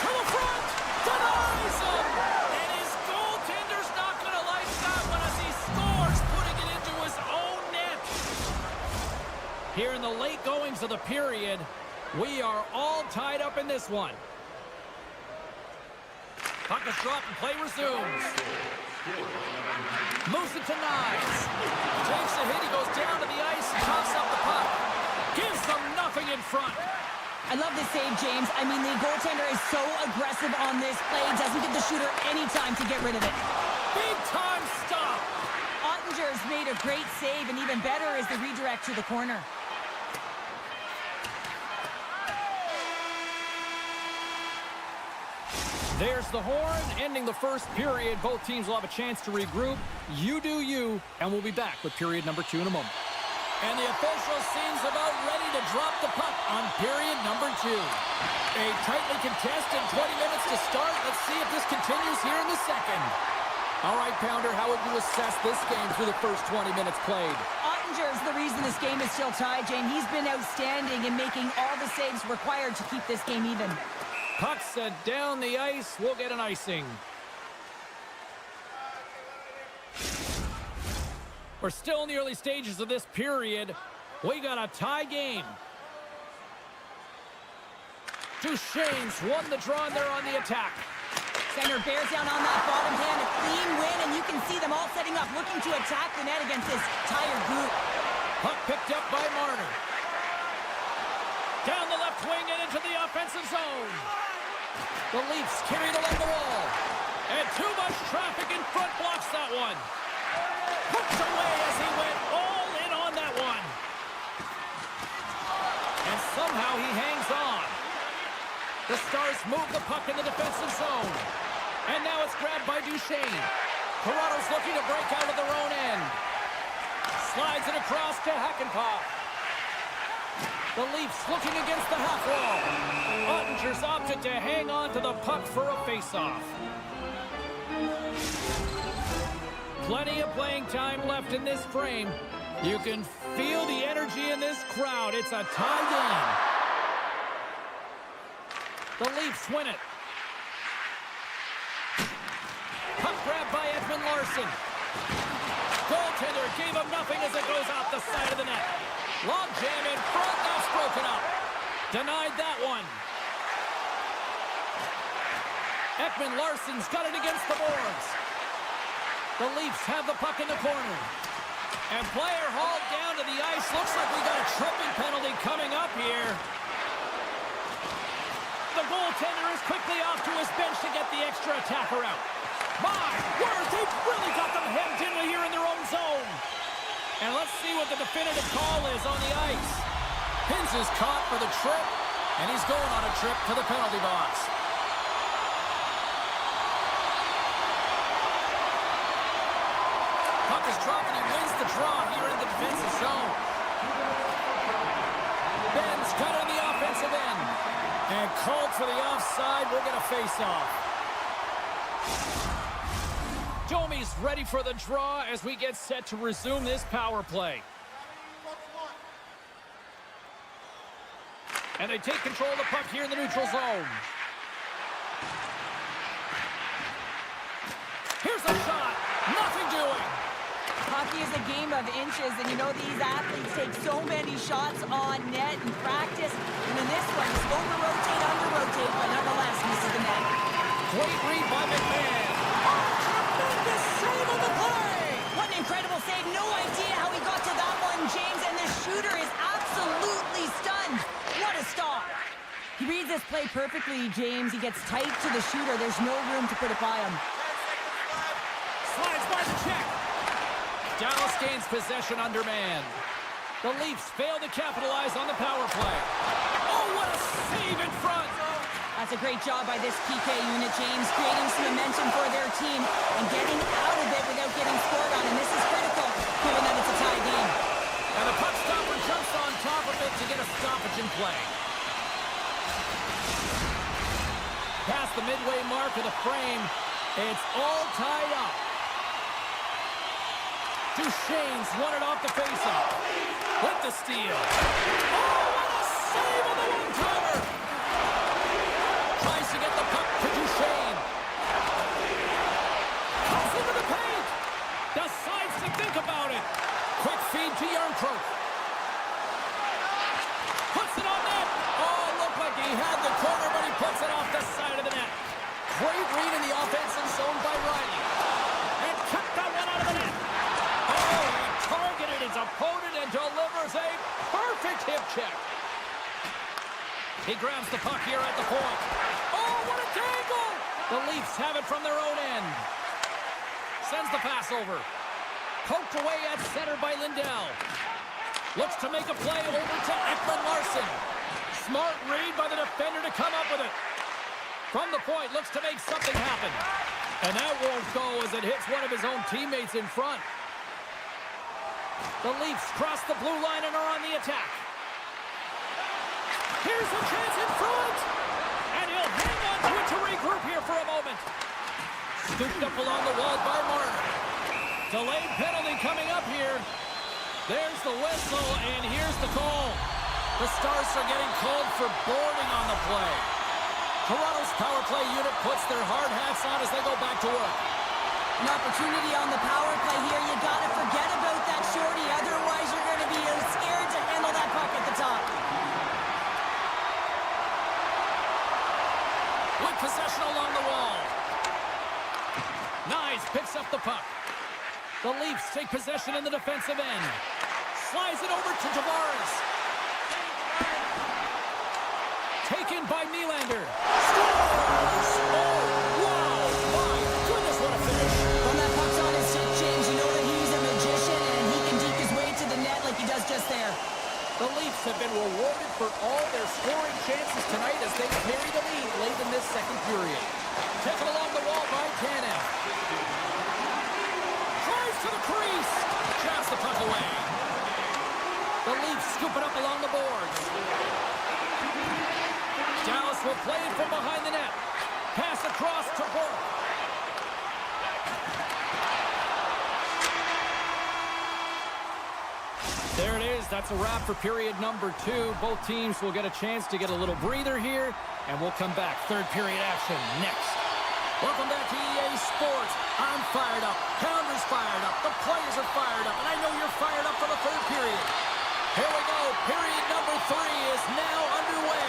[SPEAKER 1] To the front. Denies him. And his goaltender's not going to like that one as he scores, putting it into his own net. Here in the late goings of the period, we are all tied up in this one. Puck is dropped and play resumes. Moves it to Knives. Takes a hit. He goes down to the ice and tops up the puck. Gives them nothing in front.
[SPEAKER 2] I love this save, James. I mean, the goaltender is so aggressive on this play. Doesn't give the shooter any time to get rid of it.
[SPEAKER 1] Big time stop.
[SPEAKER 2] Ottinger's made a great save, and even better is the redirect to the corner.
[SPEAKER 1] There's the horn, ending the first period. Both teams will have a chance to regroup. You do you, and we'll be back with period number 2 in a moment. And the official seems about ready to drop the puck on period number 2. A tightly contested 20 minutes to start. Let's see if this continues here in the second. All right, Pounder, how would you assess this game through the first 20 minutes played?
[SPEAKER 2] Ottinger's the reason this game is still tied, Jane. He's been outstanding in making all the saves required to keep this game even.
[SPEAKER 1] Puck sent down the ice. We'll get an icing. We're still in the early stages of this period. We got a tie game. Duchesne's won the draw, and they're on the attack.
[SPEAKER 2] Center bears down on that bottom hand. A clean win, and you can see them all setting up, looking to attack the net against this tired group.
[SPEAKER 1] Puck picked up by Marner. Down the left wing and into the offensive zone. The Leafs carried along the wall. And too much traffic in front blocks that one. Hooks away as he went all in on that one. And somehow he hangs on. The Stars move the puck in the defensive zone. And now it's grabbed by Duchesne. Toronto's looking to break out of their own end. Slides it across to Hakanpää. The Leafs looking against the half wall. Ottinger's opted to hang on to the puck for a face-off. Plenty of playing time left in this frame. You can feel the energy in this crowd. It's a tie game. The Leafs win it. Puck grabbed by Edmund Larson. Goaltender gave him nothing as it goes out the side of the net. Long jam in front, that's broken up. Denied that one. Ekman Larson's got it against the boards. The Leafs have the puck in the corner. And player hauled down to the ice. Looks like we got a tripping penalty coming up here. The goaltender is quickly off to his bench to get the extra attacker out. My word, they've really got them hemmed in here in their own zone. And let's see what the definitive call is on the ice. Hins is caught for the trip, and he's going on a trip to the penalty box. Puck is dropped, and he wins the draw here in the defensive zone. Ben's cut on the offensive end. And called for the offside. We'll get a face-off. Domi's ready for the draw as we get set to resume this power play. And they take control of the puck here in the neutral zone. Here's a shot. Nothing doing.
[SPEAKER 2] Hockey is a game of inches, and you know these athletes take so many shots on net in practice. And in this one, he's over-rotate, under-rotate, but nonetheless misses the net.
[SPEAKER 1] Great read by McMahon. Oh, tremendous save on the play.
[SPEAKER 2] What an incredible save. No idea how he got to that one, James, and the shooter is absolutely stunned. What a stop. He reads this play perfectly, James. He gets tight to the shooter. There's no room to put it by him.
[SPEAKER 1] Slides by the check. Dallas gains possession undermanned. The Leafs fail to capitalize on the power play. Oh, what a save in front!
[SPEAKER 2] That's a great job by this PK unit, James, creating some momentum for their team and getting out of it without getting scored on. And this is critical, given that it's a tie game.
[SPEAKER 1] And the puck stopper jumps on top of it to get a stoppage in play. Past the midway mark of the frame, it's all tied up. Duchesne's won it off the faceoff. With the steal. Oh, what a save on the one-timer. Tries to get the puck to Duchesne. Cuts into the paint. Decides to think about it. Quick feed to Yarncroke. Puts it on net. Oh, looked like he had the corner, but he puts it off the side of the net. Great read in the offensive zone by Riley. And kicked that one out of the net. Oh, he targeted his opponent and delivers a perfect hip check. He grabs the puck here at the point. Oh, what a tangle! The Leafs have it from their own end. Sends the pass over. Poked away at center by Lindell. Looks to make a play over to Ekman-Larsson. Smart read by the defender to come up with it. From the point, looks to make something happen. And that won't go as it hits one of his own teammates in front. The Leafs cross the blue line and are on the attack. Here's a chance in front. And he'll hang on to it to regroup here for a moment. Scooped up along the wall by Martin. Delayed penalty coming up here. There's the whistle, and here's the call. The Stars are getting called for boarding on the play. Toronto's power play unit puts their hard hats on as they go back to work.
[SPEAKER 2] An opportunity on the power play here. You got to forget about that shorty. Otherwise, you're going to be scared to handle that puck at the top.
[SPEAKER 1] With possession along the wall. Nyes picks up the puck. The Leafs take possession in the defensive end. Slides it over to Tavares. Taken by Nylander. Scores! Oh, wow! My goodness, what a finish!
[SPEAKER 2] When that puck's on his stick, James, you know that he's a magician and he can deke his way to the net like he does just there.
[SPEAKER 1] The Leafs have been rewarded for all their scoring chances tonight as they carry the lead late in this second period. Taken along the wall by Tanev. Drives to the crease. Jabs the puck away. The Leafs scoop it up along the boards. Dallas will play it from behind the net. Pass across to Burke. There it is. That's a wrap for period number 2. Both teams will get a chance to get a little breather here, and we'll come back. Third period action next. Welcome back to EA Sports. I'm fired up. Pounder's fired up. The players are fired up, and I know you're fired up for the third period. Here we go. Period number 3 is now underway.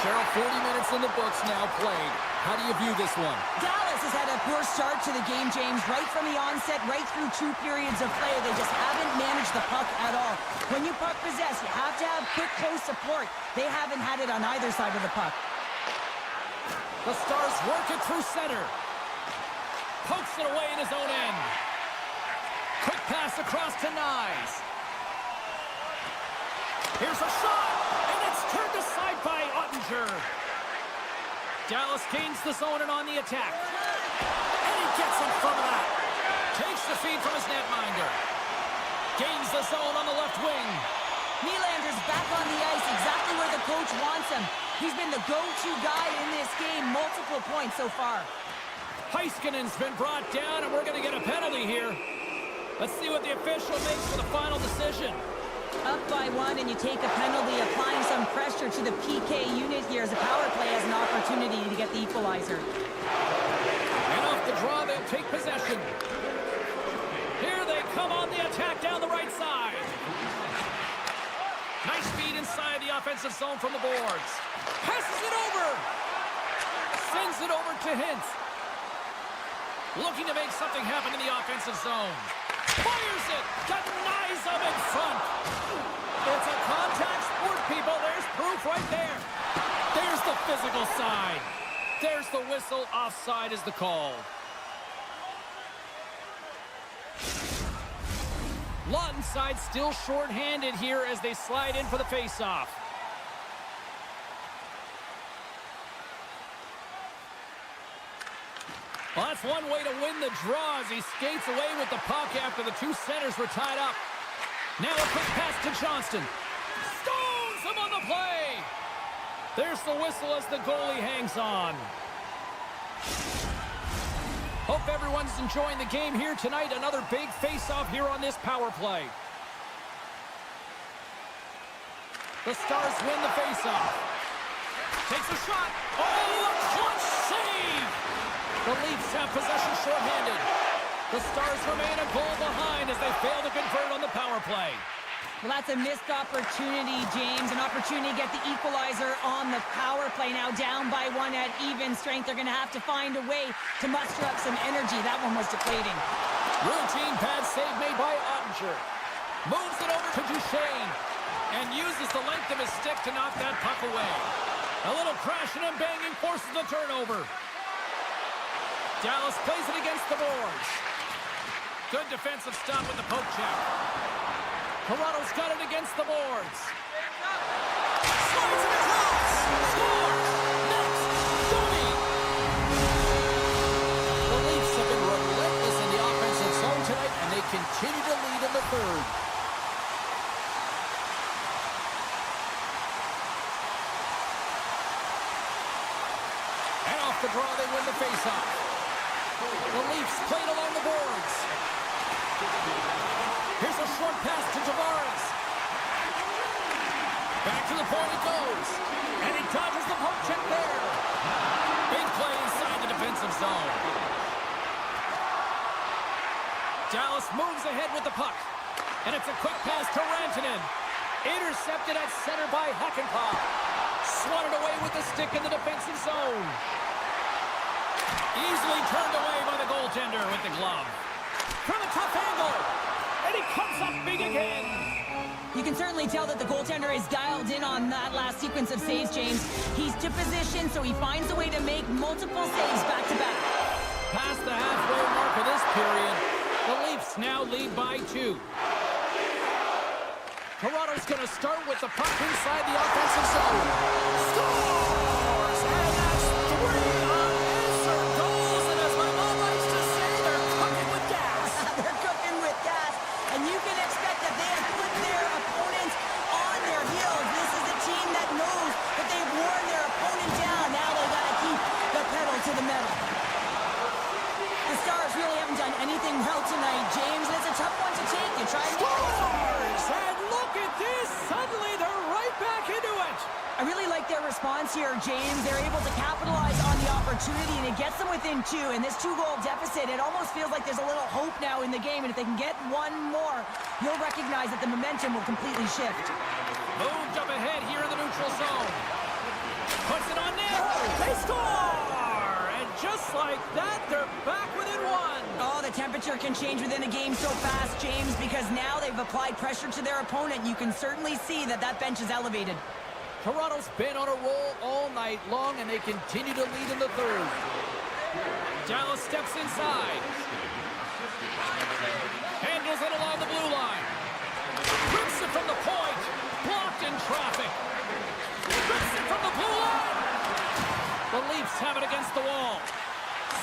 [SPEAKER 1] Cheryl, 40 minutes in the books now played. How do you view this one?
[SPEAKER 2] Dallas has had a poor start to the game, James. Right from the onset, right through 2 periods of play. They just haven't managed the puck at all. When you puck possess, you have to have quick, close support. They haven't had it on either side of the puck.
[SPEAKER 1] The Stars work it through center. Pokes it away in his own end. Quick pass across to Nyes. Here's a shot, and it's turned aside by Ottinger. Dallas gains the zone and on the attack. And he gets in front of that. Takes the feed from his netminder. Gains the zone on the left wing.
[SPEAKER 2] Nylander's back on the ice, exactly where the coach wants him. He's been the go-to guy in this game, multiple points so far.
[SPEAKER 1] Heiskanen's been brought down, and we're going to get a penalty here. Let's see what the official makes for the final decision.
[SPEAKER 2] Up by 1, and you take a penalty, applying some pressure to the PK unit here as the power play has an opportunity to get the equalizer.
[SPEAKER 1] And off the draw, they'll take possession. Here they come on the attack down the right side. Nice feed inside the offensive zone from the boards. Passes it over. Sends it over to Hintz. Looking to make something happen in the offensive zone. Fires it. Denies him in front. It's a contact sport, people. There's proof right there. There's the physical side. There's the whistle. Offside is the call. Lawton's side still short-handed here as they slide in for the face-off. Well, that's one way to win the draw as he skates away with the puck after the 2 centers were tied up. Now a quick pass to Johnston. Stones him on the play. There's the whistle as the goalie hangs on. Hope everyone's enjoying the game here tonight. Another big face-off here on this power play. The Stars win the faceoff. Takes a shot. Oh, a clutch save! The Leafs have possession shorthanded. The Stars remain a goal behind as they fail to convert on the power play.
[SPEAKER 2] Well, that's a missed opportunity, James. An opportunity to get the equalizer on the power play. Now down by one at even strength. They're going to have to find a way to muster up some energy. That one was deflating.
[SPEAKER 1] Routine pad save made by Ottinger. Moves it over to Duchesne. And uses the length of his stick to knock that puck away. A little crashing and banging forces the turnover. Dallas plays it against the boards. Good defensive stop with the poke check. Toronto's got it against the boards. Slides it across. Scores. Next. Dummy. The Leafs have been relentless in the offensive zone tonight, and they continue to lead in the third. And off the draw, they win the faceoff. The Leafs played along the boards. Here's a short pass to Tavares. Back to the point it goes. And he dodges the poke check there. Big play inside the defensive zone. Dallas moves ahead with the puck. And it's a quick pass to Rantanen. Intercepted at center by Hakanpää. Swatted away with the stick in the defensive zone. Easily turned away by the goaltender with the glove. From a tough angle. And he comes up big again.
[SPEAKER 2] You can certainly tell that the goaltender is dialed in on that last sequence of saves, James. He's to position, so he finds a way to make multiple saves back-to-back.
[SPEAKER 1] Past the halfway mark of this period, the Leafs now lead by 2. Toronto's going to start with the puck inside the offensive zone. Scores! And that's 3 unanswered goals. And as my mom likes to say, they're cooking with gas.
[SPEAKER 2] They're cooking with gas, and you can expect that they have put their opponents on their heels. This is a team that knows that they've worn their opponent down. Now they've got to keep the pedal to the metal. The Stars really haven't done anything well tonight, James, and it's a tough one to take. You try to...
[SPEAKER 1] Scores! And look at this! Suddenly they're right back into it!
[SPEAKER 2] I really like their response here, James. They're able to capitalize on the opportunity, and it gets them within 2. And this 2-goal deficit, it almost feels like there's a little hope now in the game. And if they can get one more, you'll recognize that the momentum will completely shift.
[SPEAKER 1] Moved up ahead here in the neutral zone. Puts it on net. They score! And just like that, they're back within 1.
[SPEAKER 2] Oh, the temperature can change within a game so fast, James, because now they've applied pressure to their opponent. You can certainly see that that bench is elevated.
[SPEAKER 1] Toronto's been on a roll all night long, and they continue to lead in the third. Dallas steps inside. Handles it along the blue line. Rips it from the point. Blocked in traffic. Rips it from the blue line. The Leafs have it against the wall.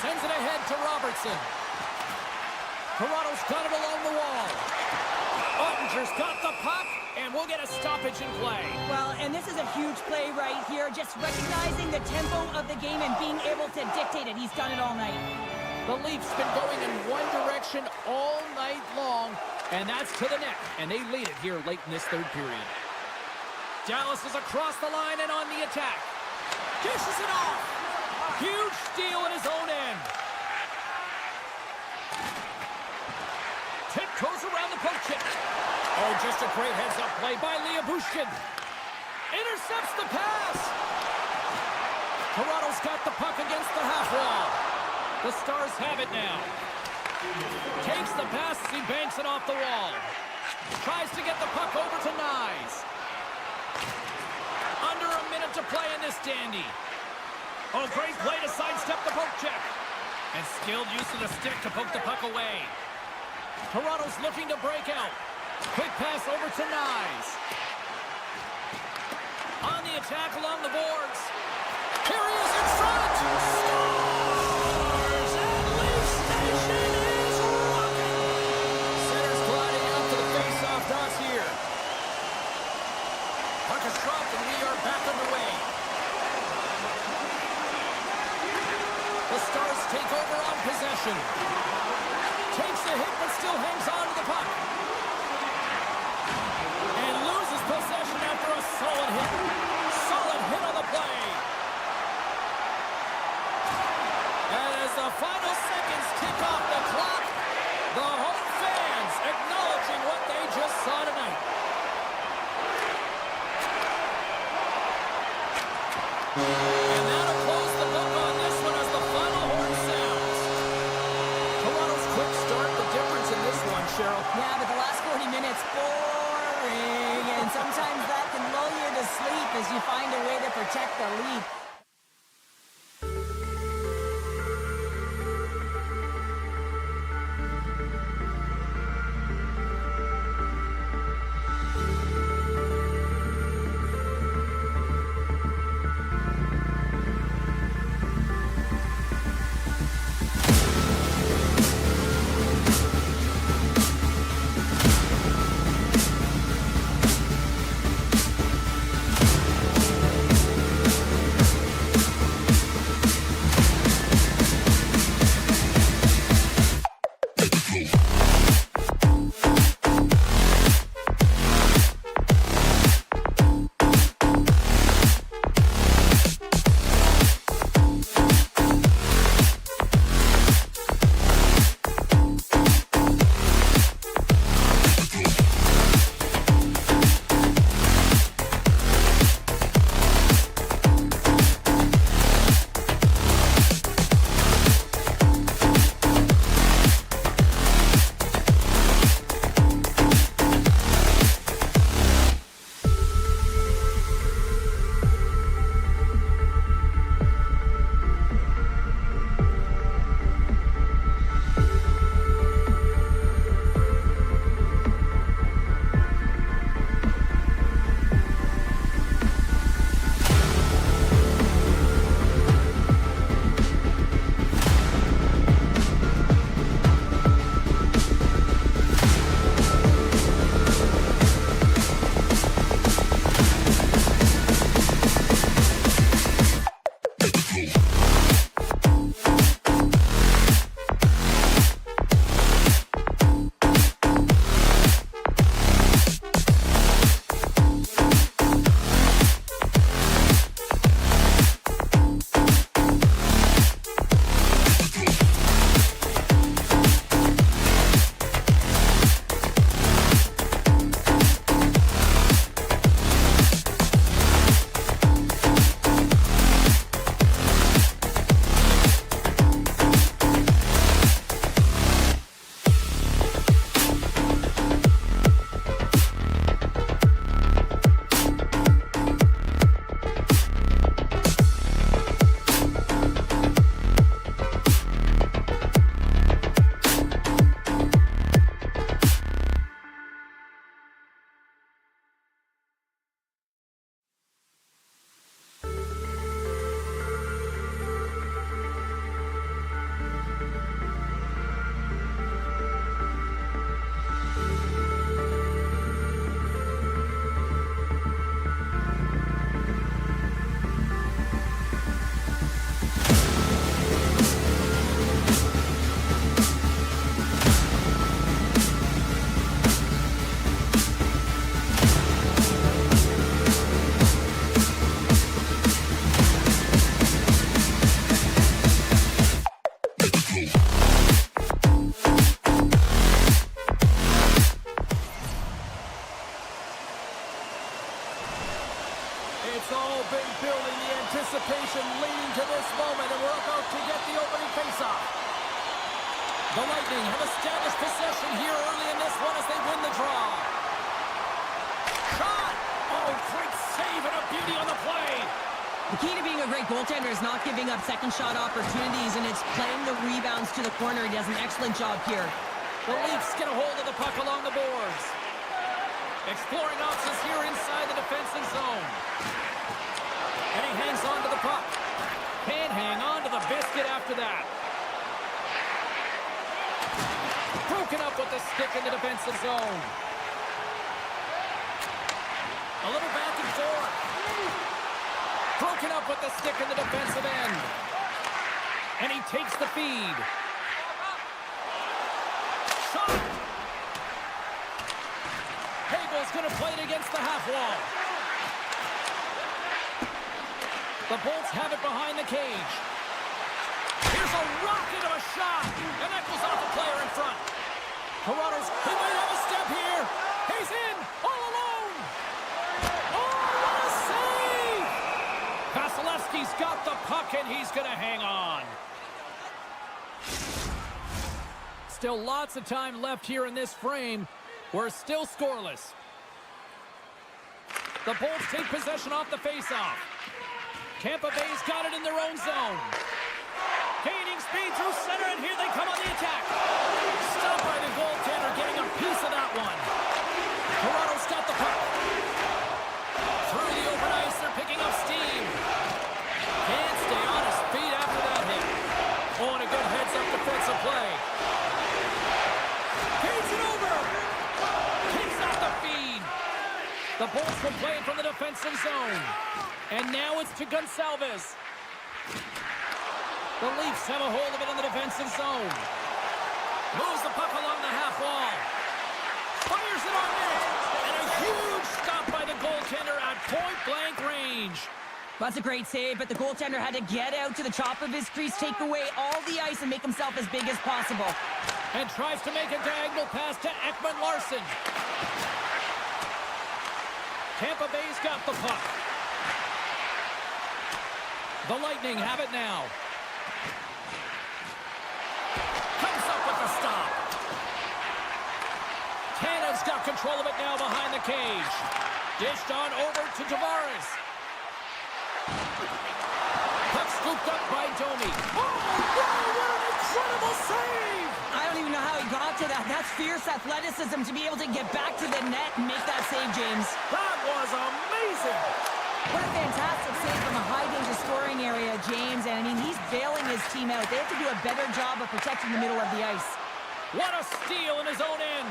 [SPEAKER 1] Sends it ahead to Robertson. Toronto's got it along the wall. Ottinger's got the puck, and we'll get a stoppage in play.
[SPEAKER 2] Well, and this is a huge play right here, just recognizing the tempo of the game and being able to dictate it. He's done it all night.
[SPEAKER 1] The Leafs been going in one direction all night long, and that's to the net, and they lead it here late in this third period. Dallas is across the line and on the attack. Dishes it off. Huge steal at his own end. Tip goes around the poke check. Oh, just a great heads-up play by Bushkin. Intercepts the pass. Toronto's got the puck against the half wall. The Stars have it now. Takes the pass as he banks it off the wall. Tries to get the puck over to Nyes. Under a minute to play in this dandy. Oh, great play to sidestep the poke check. And skilled use of the stick to poke the puck away. Toronto's looking to break out. Quick pass over to Nyes. On the attack along the boards. Here he is in front. Scores! And Leafs Nation is rocking. Center's gliding out to the face-off dots here. Puck is dropped and we are back underway. The Stars take over on possession. Takes the hit but still hangs on to the puck. And loses possession after a solid And that'll close the book on this one as the final horn sounds.
[SPEAKER 3] Toronto's quick start, the difference in this one, Cheryl.
[SPEAKER 2] Yeah, but the last 40 minutes, boring. And sometimes that can lull you to sleep as you find a way to protect the lead.
[SPEAKER 1] It's all been building, the anticipation leading to this moment, and we're about to get the opening faceoff. The Lightning have established possession here early in this one as they win the draw. Shot! Oh, great save and a beauty on the play.
[SPEAKER 2] The key to being a great goaltender is not giving up second shot opportunities, and it's playing the rebounds to the corner. He does an excellent job here.
[SPEAKER 1] The Leafs get a hold of the puck along the boards. Exploring options here inside the defensive zone. And he hangs on to the puck. Can't hang on to the biscuit after that. Broken up with the stick in the defensive zone. A little back and forth. Broken up with the stick in the defensive end. And he takes the feed. Shot! Hagel's going to play it against the half wall. The Bolts have it behind the cage. Here's a rocket of a shot, and that goes off the player in front. Toronto's, he might have a step here. He's in, all alone. Oh, what a save! Vasilevsky the puck, and he's going to hang on. Still lots of time left here in this frame. We're still scoreless. The Bolts take possession off the faceoff. Tampa Bay's got it in their own zone. Gaining speed through center, and here they come on the attack. Stopped by the goaltender, getting a piece of that one. Toronto's got the puck. Through the open ice, they're picking up steam. Can't stay on his feet after that hit. Oh, and a good heads-up defensive play. Feeds it over. Kicks out the feed. The Bolts will play it from the defensive zone. And now it's to Gonçalves. The Leafs have a hold of it in the defensive zone. Moves the puck along the half wall. Fires it on net. And a huge stop by the goaltender at point-blank range.
[SPEAKER 2] That's a great save, but the goaltender had to get out to the top of his crease, take away all the ice, and make himself as big as possible.
[SPEAKER 1] And tries to make a diagonal pass to Ekman-Larsson. Tampa Bay's got the puck. The Lightning have it now. Comes up with the stop. Canada's got control of it now behind the cage. Dished on over to Tavares. Puck scooped up by Domi. Oh, wow, what an incredible save!
[SPEAKER 2] I don't even know how he got to that. That's fierce athleticism to be able to get back to the net and make that save, James.
[SPEAKER 1] That was amazing!
[SPEAKER 2] What a fantastic save from a high-danger scoring area, James. And, I mean, he's bailing his team out. They have to do a better job of protecting the middle of the ice.
[SPEAKER 1] What a steal in his own end!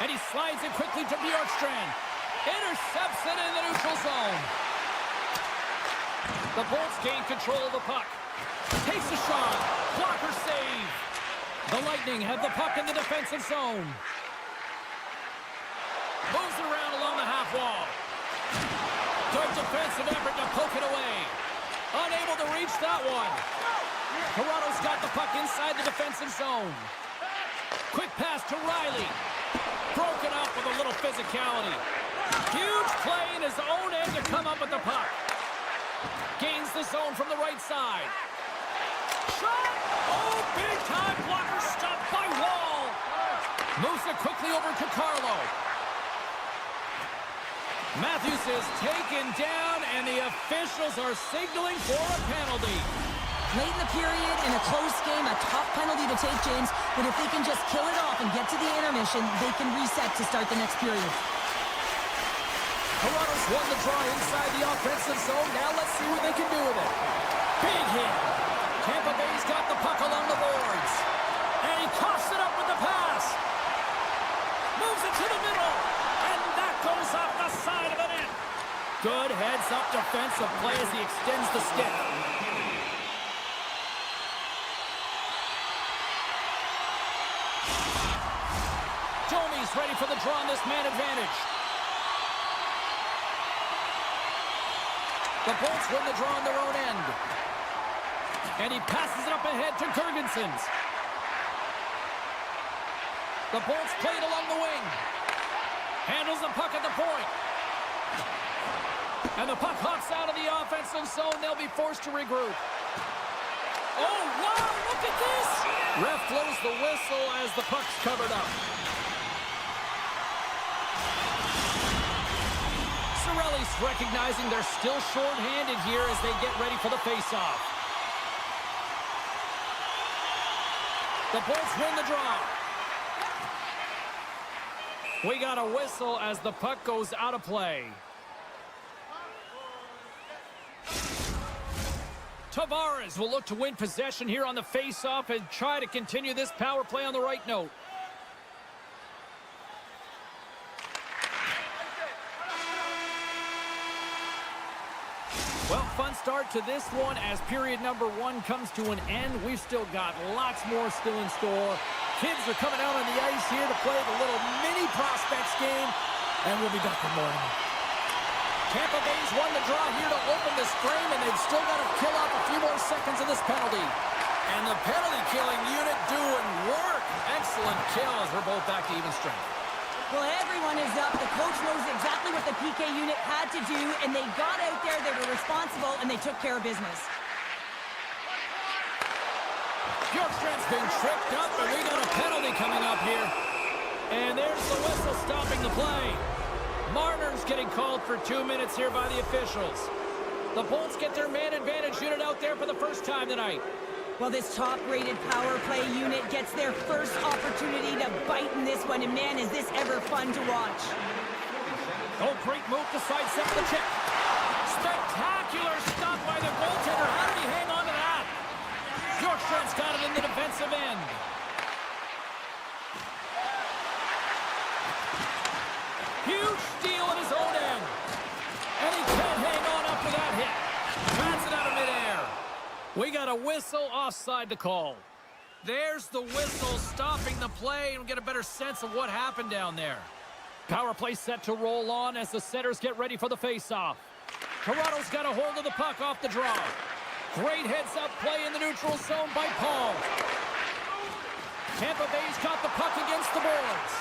[SPEAKER 1] And he slides it quickly to Bjorkstrand. Intercepts it in the neutral zone. The Bolts gain control of the puck. Takes a shot. Blocker save. The Lightning have the puck in the defensive zone. Moves around along the half wall. Good defensive effort to poke it away. Unable to reach that one. Toronto's got the puck inside the defensive zone. Quick pass to Riley. Broken up with a little physicality. Huge play in his own end to come up with the puck. Gains the zone from the right side. Shot! Oh, big time blocker stopped by Wall. Moves it quickly over to Carlo. Matthews is taken down, and the officials are signaling for a penalty.
[SPEAKER 2] Late in the period, in a close game, a tough penalty to take, James. But if they can just kill it off and get to the intermission, they can reset to start the next period.
[SPEAKER 1] Toronto's won the draw inside the offensive zone. Now let's see what they can do with it. Big hit. Tampa Bay's got the puck along the boards. And he coughs it up with the pass. Moves it to the middle. And that goes off the side of the net. Good heads-up defensive play as he extends the stick. Domi's ready for the draw on this man advantage. The Bolts win the draw on their own end. And he passes it up ahead to Girgensons. The Bolts play it along the wing. Handles the puck at the point. And the puck hops out of the offensive zone. They'll be forced to regroup. Oh, wow, look at this! Ref blows the whistle as the puck's covered up. Cirelli's recognizing they're still short-handed here as they get ready for the face-off. The Bolts win the draw. We got a whistle as the puck goes out of play. Tavares will look to win possession here on the face-off and try to continue this power play on the right note. Well, fun start to this one as period number one comes to an end. We've still got lots more still in store. Kids are coming out on the ice here to play the little mini prospects game, and we'll be back in the morning. Tampa Bay's won the draw here to open this frame, and they've still got to kill off a few more seconds of this penalty. And the penalty-killing unit doing work. Excellent kill as we're both back to even strength.
[SPEAKER 2] Well, everyone is up. The coach knows exactly what the PK unit had to do, and they got out there, they were responsible, and they took care of business.
[SPEAKER 1] Bjorkstrand's been tripped up, and we got a penalty coming up here. And there's the whistle stopping the play. Marner's getting called for 2 minutes here by the officials. The Bolts get their man advantage unit out there for the first time tonight.
[SPEAKER 2] Well, this top-rated power play unit gets their first opportunity to bite in this one, and man, is this ever fun to watch.
[SPEAKER 1] Oh, great move to sidestep the chip. Spectacular stop by the goaltender. How did he hang on to that? Bjorkstrand's got it in the defensive end. Huge steal in his own end. And he can't hang on after that hit. Bats it out of midair. We got a whistle offside to call. There's the whistle stopping the play, and we get a better sense of what happened down there. Power play set to roll on as the setters get ready for the face-off. Toronto's got a hold of the puck off the draw. Great heads-up play in the neutral zone by Paul. Tampa Bay's got the puck against the boards.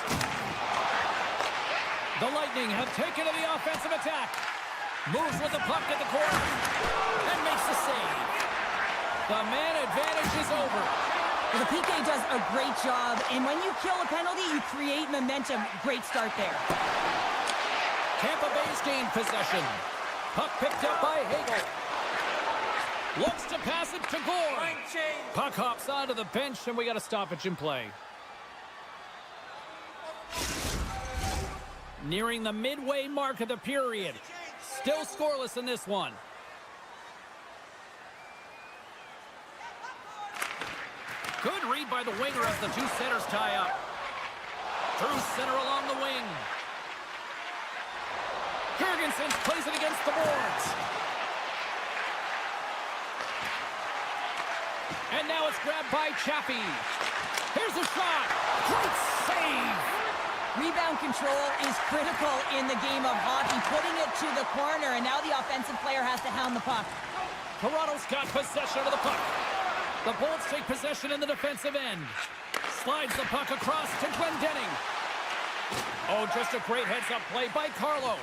[SPEAKER 1] The Lightning have taken to the offensive attack. Moves with the puck at the corner and makes the save. The man advantage is over.
[SPEAKER 2] Well, the PK does a great job, and when you kill a penalty, you create momentum. Great start there.
[SPEAKER 1] Tampa Bay's gained possession. Puck picked up by Hagel. Looks to pass it to Gore. Puck hops onto the bench, and we got a stoppage in play. Nearing the midway mark of the period. Still scoreless in this one. Good read by the winger as the two centers tie up. Through center along the wing. Jurgensen plays it against the boards. And now it's grabbed by Chappie. Here's a shot. Great save.
[SPEAKER 2] Rebound control is critical in the game of hockey, putting it to the corner, and now the offensive player has to hound the puck.
[SPEAKER 1] Toronto's got possession of the puck. The Bolts take possession in the defensive end. Slides the puck across to Glendening. Oh, just a great heads-up play by Carlo.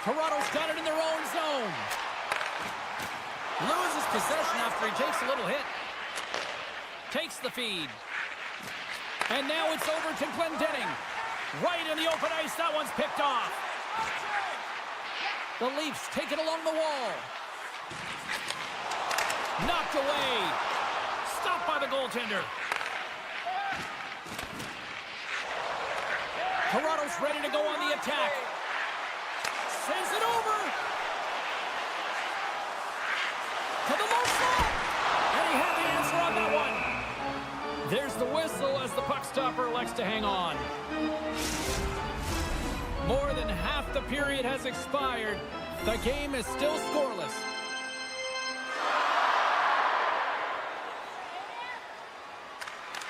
[SPEAKER 1] Toronto's got it in their own zone. Loses possession after he takes a little hit. Takes the feed. And now it's over to Glendening. Right in the open ice. That one's picked off. The Leafs take it along the wall. Knocked away. Stopped by the goaltender. Toronto's ready to go on the attack. Sends it over. To the low slot. And he had the answer on that one. There's the whistle as the puck stopper elects to hang on. More than half the period has expired. The game is still scoreless.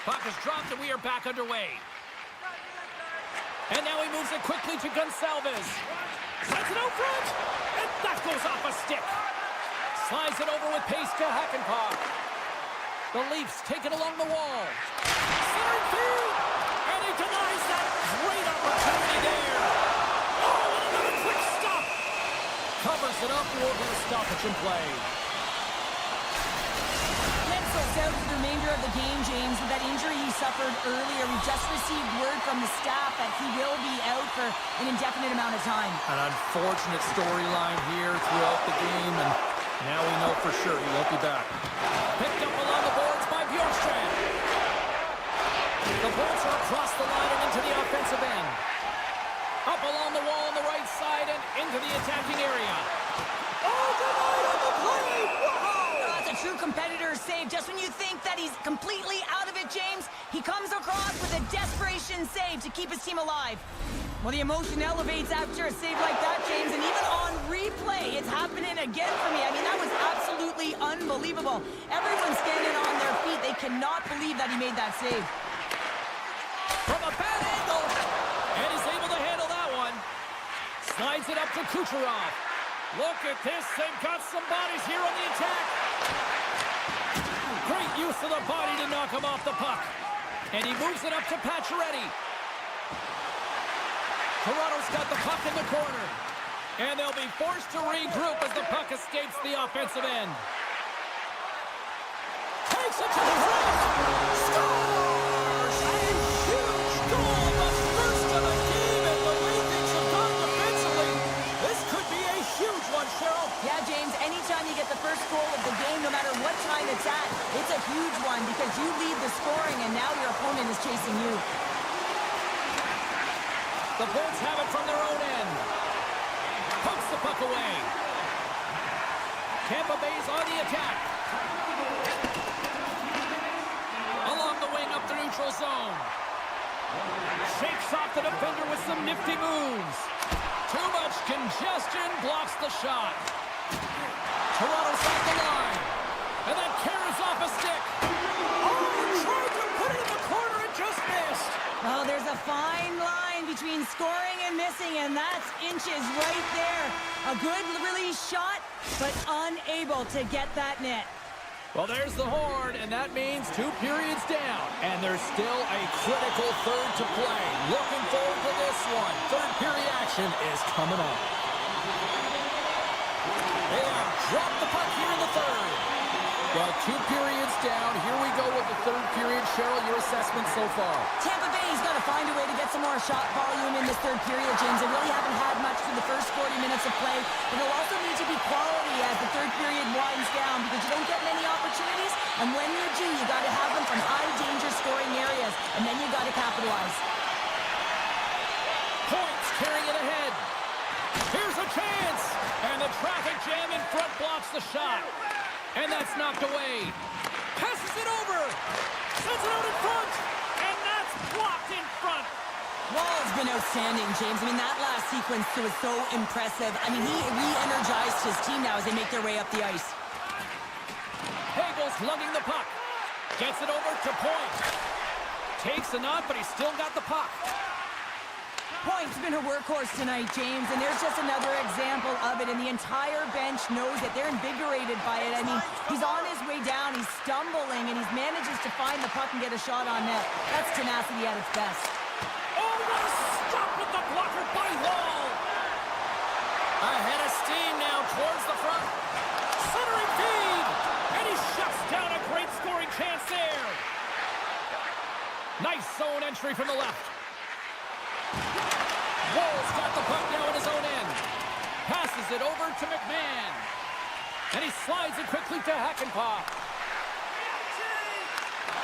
[SPEAKER 1] Puck is dropped and we are back underway. And now he moves it quickly to Gonsalves. Slides it out front. And that goes off a stick. Slides it over with pace to Hakanpää. The Leafs take it along the wall. Centering field. And he denies that great opportunity there. Oh, and another quick stop. Covers it up. We'll get a stoppage in play.
[SPEAKER 2] Gensels out for the remainder of the game, James, with that injury he suffered earlier. We just received word from the staff that he will be out for an indefinite amount of time.
[SPEAKER 3] An unfortunate storyline here throughout the game, and now we know for sure he won't be back.
[SPEAKER 1] Picked up along the boards by Bjorkstrand. The Bolts are across the line and into the offensive end. Up along the wall on the right side and into the attacking area. Oh, denied on the play! Wow!
[SPEAKER 2] That's a true competitor save. Just when you think that he's completely out of it, James, he comes across with a desperation save to keep his team alive. Well, the emotion elevates after a save like that, James, and even on replay, it's happening again for me. I mean, that was absolutely unbelievable. Everyone's standing on their feet. They cannot believe that he made that save.
[SPEAKER 1] From a bad angle, and he's able to handle that one. Slides it up to Kucherov. Look at this. They've got some bodies here on the attack. Great use of the body to knock him off the puck. And he moves it up to Pacioretty. Toronto's got the puck in the corner. And they'll be forced to regroup as the puck escapes the offensive end. Takes it to the front. Scores! A huge goal, the first of the game, and the way things have gone defensively, this could be a huge one, Cheryl.
[SPEAKER 2] Yeah, James, anytime you get the first goal of the game, no matter what time it's at, it's a huge one because you lead the scoring and now your opponent is chasing you.
[SPEAKER 1] The Bolts have it from their own end. Pokes the puck away. Tampa Bay's on the attack. Along the wing up the neutral zone. Shakes off the defender with some nifty moves. Too much congestion, blocks the shot. Toronto's off the line. And that carries off a stick. Oh, tried to put it in the corner and just missed.
[SPEAKER 2] Oh, there's a fine line between scoring and missing, and that's inches right there. A good release shot, but unable to get that net.
[SPEAKER 1] Well, there's the horn, and that means 2 periods down. And there's still a critical third to play. Looking forward to this one. Third period action is coming up. They have dropped the puck here in the third. Well, 2 periods down. Here we go with the third period. Cheryl, your assessment so far?
[SPEAKER 2] Tampa Bay's got to find a way to get some more shot volume in this third period, James. They really haven't had much through the first 40 minutes of play. But it'll also need to be quality as the third period winds down because you don't get many opportunities. And when you do, you got to have them from high-danger scoring areas. And then you got to capitalize.
[SPEAKER 1] Points carrying it ahead. Here's a chance. And the traffic jam in front blocks the shot. And that's knocked away. Passes it over. Sends it out in front. And that's blocked in front.
[SPEAKER 2] Wall's been outstanding, James. I mean, that last sequence was so impressive. I mean, he re-energized his team now as they make their way up the ice.
[SPEAKER 1] Hagel's lugging the puck. Gets it over to Point. Takes a knot, but he's still got the puck.
[SPEAKER 2] Point's been a workhorse tonight, James, and there's just another example of it, and the entire bench knows it. They're invigorated by it. I mean, he's on his way down, he's stumbling, and he manages to find the puck and get a shot on net. That's tenacity at its best.
[SPEAKER 1] Oh, what a stop with the blocker by Wall. Ahead of steam now towards the front. Centering feed, and he shuts down a great scoring chance there. Nice zone entry from the left. Wall's got the puck now in his own end. Passes it over to McMahon. And he slides it quickly to Hackenpah.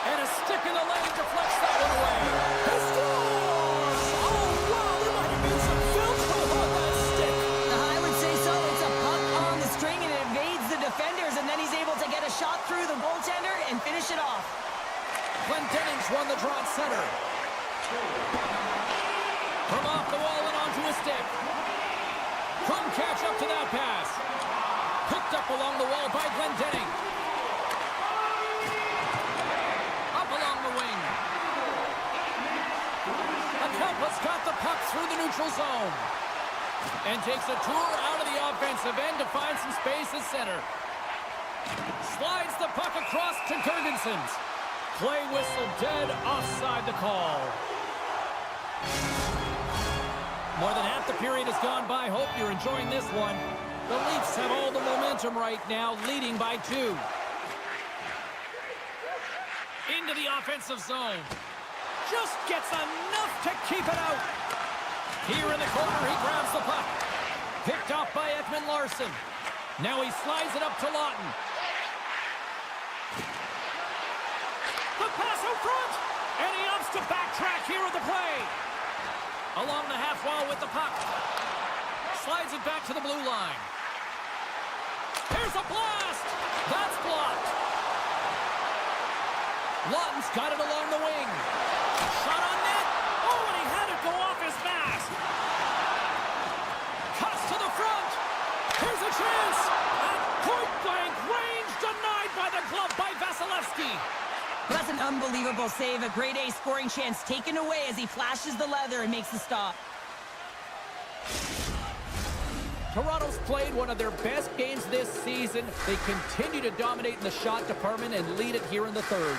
[SPEAKER 1] And a stick in the leg deflects that one away. He scores! Oh, wow, there might have been some filter on that stick.
[SPEAKER 2] I would say so. It's a puck on the string, and it evades the defenders, and then he's able to get a shot through the goaltender and finish it off.
[SPEAKER 1] Glendening's won the draw at center. From off the wall and onto a stick. Couldn't catch up to that pass. Picked up along the wall by Glendening. Up along the wing. Tampa's got the puck through the neutral zone. And takes a tour out of the offensive end to find some space at center. Slides the puck across to Gergensons. Play whistle dead, offside the call. More than half the period has gone by. Hope you're enjoying this one. The Leafs have all the momentum right now, leading by 2. Into the offensive zone. Just gets enough to keep it out. Here in the corner, he grabs the puck. Picked off by Ekman Larsson. Now he slides it up to Lawton. The pass out front. And he opts to backtrack here at the play. Along the half wall with the puck. Slides it back to the blue line. Here's a blast. That's blocked. Lawton's got it along the wing. Shot on net. Oh, and he had it go off his mask. Cuts to the front. Here's a chance. At point blank range, denied by the glove by Vasilevsky.
[SPEAKER 2] That's an unbelievable save. A grade A scoring chance taken away as he flashes the leather and makes the stop.
[SPEAKER 1] Toronto's played one of their best games this season. They continue to dominate in the shot department and lead it here in the third.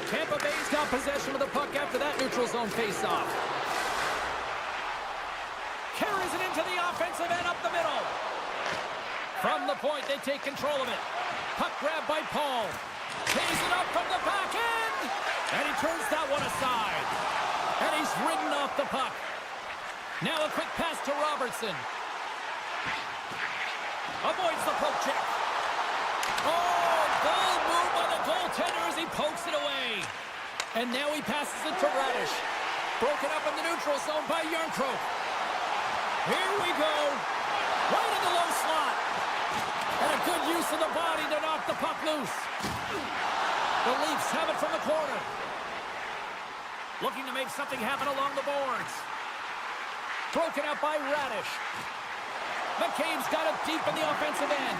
[SPEAKER 1] Tampa Bay's got possession of the puck after that neutral zone faceoff. Carries it into the offensive end up the middle. From the point, they take control of it. Puck grab by Paul. Tees it up from the back end. And he turns that one aside. And he's ridden off the puck. Now a quick pass to Robertson. Avoids the poke check. Oh, bold move by the goaltender as he pokes it away. And now he passes it to Radish. Broken up in the neutral zone by Yarncroke. Here we go. Right in the low slot. And a good use of the body to knock the puck loose. The Leafs have it from the corner. Looking to make something happen along the boards. Broken up by Radish. McCabe's got it deep in the offensive end.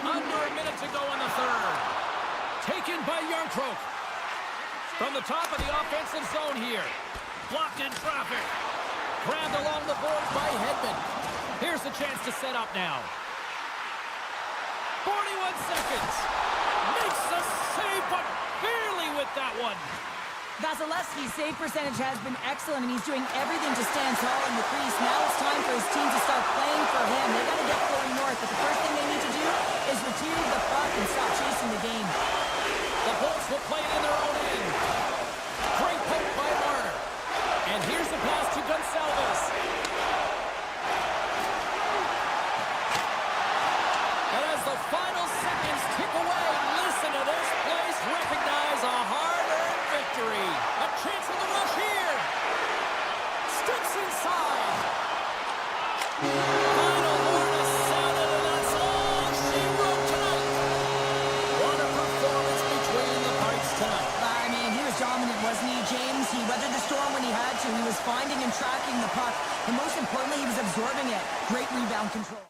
[SPEAKER 1] Under a minute to go in the third. Taken by Yarncroke. From the top of the offensive zone here. Blocked in traffic. Grabbed along the boards by Hedman. Here's the chance to set up now. 41 seconds. Makes the save, but barely with that one.
[SPEAKER 2] Vasilevsky's save percentage has been excellent, and he's doing everything to stand tall in the crease. Now it's time for his team to start playing for him. They got to get going north, but the first thing they need to do is retrieve the puck and stop chasing the game.
[SPEAKER 1] The Bolts will play it in their own end. Great poke by Marner. And here's the pass to Gonçalves. And as the final seconds tick away, listen to this place recognize a hard-earned victory. A chance for the rush here. Sticks inside. Final horn is sounded, and that's all she wrote tonight. What a performance between the parts tonight.
[SPEAKER 2] I mean, he was dominant, wasn't he, James? He weathered the storm when he had to. He was finding and tracking the puck. And most importantly, he was absorbing it. Great rebound control.